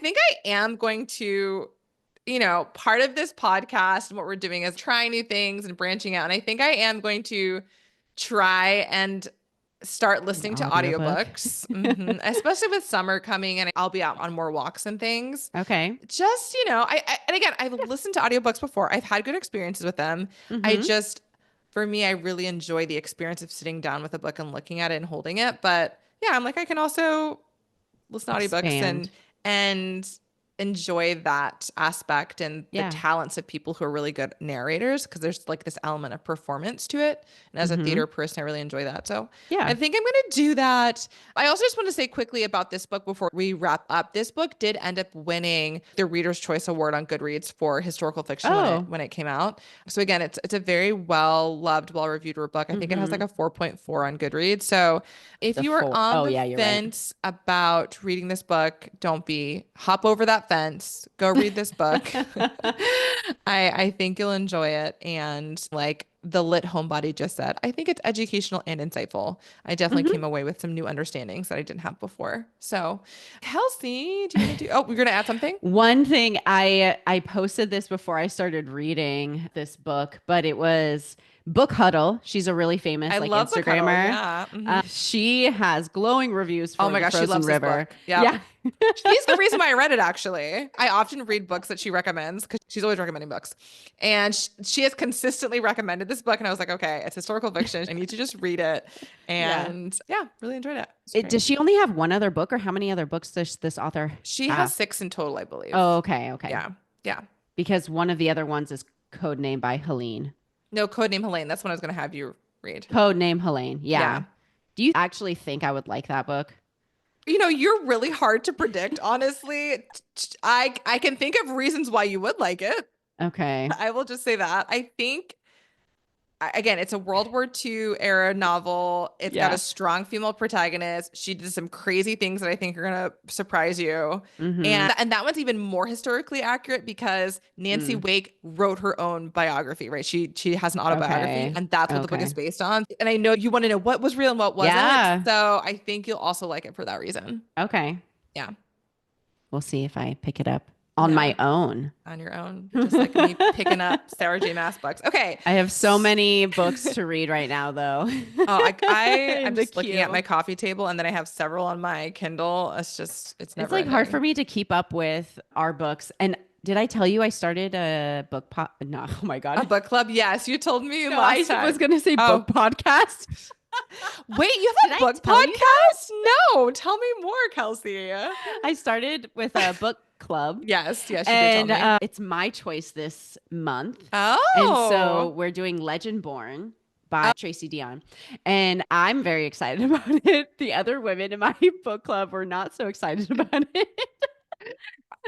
think I am going to, part of this podcast and what we're doing is trying new things and branching out. And I think I am going to try and start listening to audiobooks, especially with summer coming and I'll be out on more walks and things. Okay. Just, and again, I've listened to audiobooks before. I've had good experiences with them. For me, I really enjoy the experience of sitting down with a book and looking at it and holding it. But yeah, I'm like, I can also listen to audiobooks and enjoy that aspect and the talents of people who are really good narrators, because there's like this element of performance to it. And as a theater person, I really enjoy that. So I think I'm going to do that. I also just want to say quickly about this book before we wrap up. This book did end up winning the Reader's Choice Award on Goodreads for historical fiction when it came out. So again, it's a very well-loved, well-reviewed book. I think it has like a 4.4 on Goodreads. So if you are on the fence about reading this book, hop over that fence, go read this book. I think you'll enjoy it. And like the Lit Homebody just said, I think it's educational and insightful. I definitely came away with some new understandings that I didn't have before. So Kelsey, we're going to add something? One thing, I posted this before I started reading this book, but it was Book Huddle. She's a really famous Instagrammer. Yeah. She has glowing reviews for the Frozen she loves River. This book. Yeah. She's the reason why I read it, actually. I often read books that she recommends because she's always recommending books. And she has consistently recommended this book. And I was like, okay, it's historical fiction. I need to just read it. And really enjoyed it. Does she only have one other book, or how many other books does this author She has 6 in total, I believe. Oh, okay. Yeah. Because one of the other ones is codenamed by Helene. No, Codename Helene. That's what I was going to have you read. Codename Helene. Yeah. Do you actually think I would like that book? You're really hard to predict, honestly. I can think of reasons why you would like it. Okay. I will just say that. I think, again, it's a World War II era novel. It's got a strong female protagonist. She did some crazy things that I think are going to surprise you. And that one's even more historically accurate because Nancy Wake wrote her own biography, right? She has an autobiography, and that's what the book is based on. And I know you want to know what was real and what wasn't. Yeah. So I think you'll also like it for that reason. Okay. Yeah. We'll see if I pick it up. On my own. On your own. Just like me picking up Sarah J. Maas books. Okay. I have so many books to read right now, though. I'm just looking at my coffee table, and then I have several on my Kindle. It's never It's like hard for me to keep up with our books. And Did I tell you I started a book No, oh my God. A book club? Yes, you told me No, last time. I was going to say book podcast. Wait, you have a book podcast? No, tell me more, Kelsey. I started with a book club. Yes, you did and tell me. It's my choice this month. Oh. And so we're doing Legend Born by Tracy Dion. And I'm very excited about it. The other women in my book club were not so excited about it.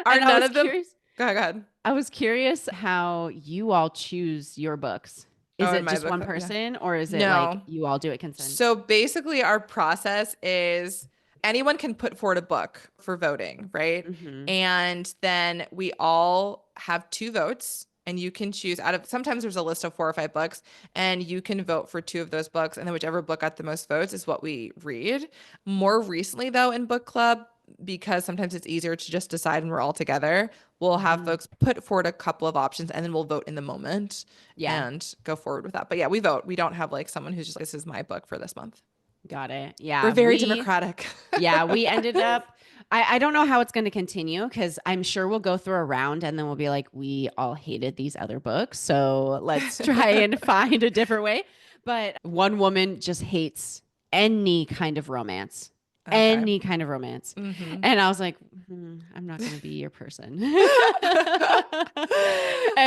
Are none of them? Go ahead. I was curious how you all choose your books. Is it just one person or is it like you all do it consent? So basically our process is anyone can put forward a book for voting, right? And then we all have 2 votes and you can choose out of, sometimes there's a list of 4 or 5 books and you can vote for 2 of those books. And then whichever book got the most votes is what we read. More recently though, in book club, because sometimes it's easier to just decide when we're all together, we'll have folks put forward a couple of options and then we'll vote in the moment and go forward with that. But yeah, we vote. We don't have like someone who's just like, this is my book for this month. Got it. Yeah. We're very democratic. Yeah. We ended up, I don't know how it's going to continue because I'm sure we'll go through a round and then we'll be like, we all hated these other books. So let's try and find a different way. But one woman just hates any kind of romance. Any kind of romance. And I was like, I'm not going to be your person. And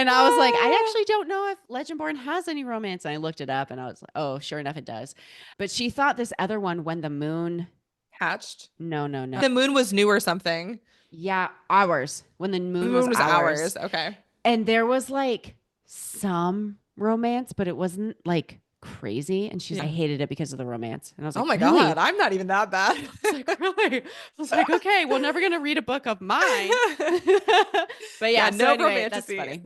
I was like, I actually don't know if Legendborn has any romance. And I looked it up and I was like, oh, sure enough, it does. But she thought this other one, When the Moon Hatched. No. The moon was new or something. Yeah. Ours. When the moon was ours. Okay. And there was like some romance, but it wasn't like crazy. And she's I hated it because of the romance. And I was like, oh my really? God, I'm not even that bad. I was like, really? I was like, okay, we're never going to read a book of mine. But yeah, so no anyway, that's funny.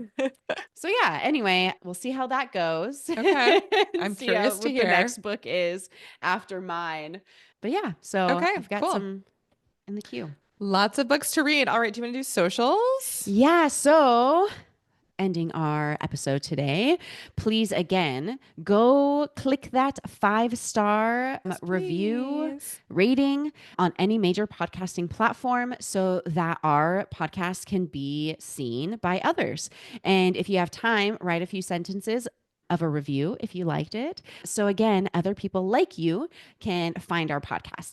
So yeah, anyway, we'll see how that goes. Okay. I'm curious to hear what the next book is after mine. But yeah, so I've got some in the queue. Lots of books to read. All right, do you want to do socials? Yeah, so ending our episode today, please again go click that 5-star review rating on any major podcasting platform so that our podcast can be seen by others. And if you have time, write a few sentences of a review if you liked it. So again, other people like you can find our podcast.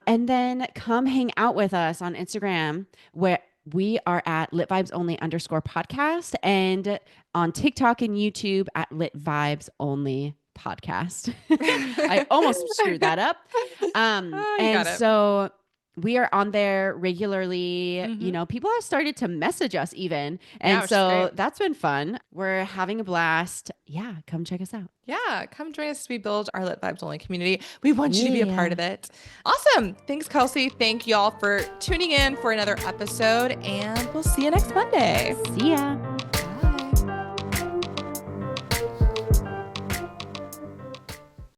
And then come hang out with us on Instagram where we are at @litvibesonly_podcast and on TikTok and YouTube at @litvibesonly_podcast. I almost screwed that up. And so we are on there regularly. You know, people have started to message us even. And so that's been fun. We're having a blast. Yeah, come check us out. Yeah, come join us as we build our Lit Vibes Only community. We want you to be a part of it. Awesome. Thanks, Kelsey. Thank y'all for tuning in for another episode, and we'll see you next Monday. See ya.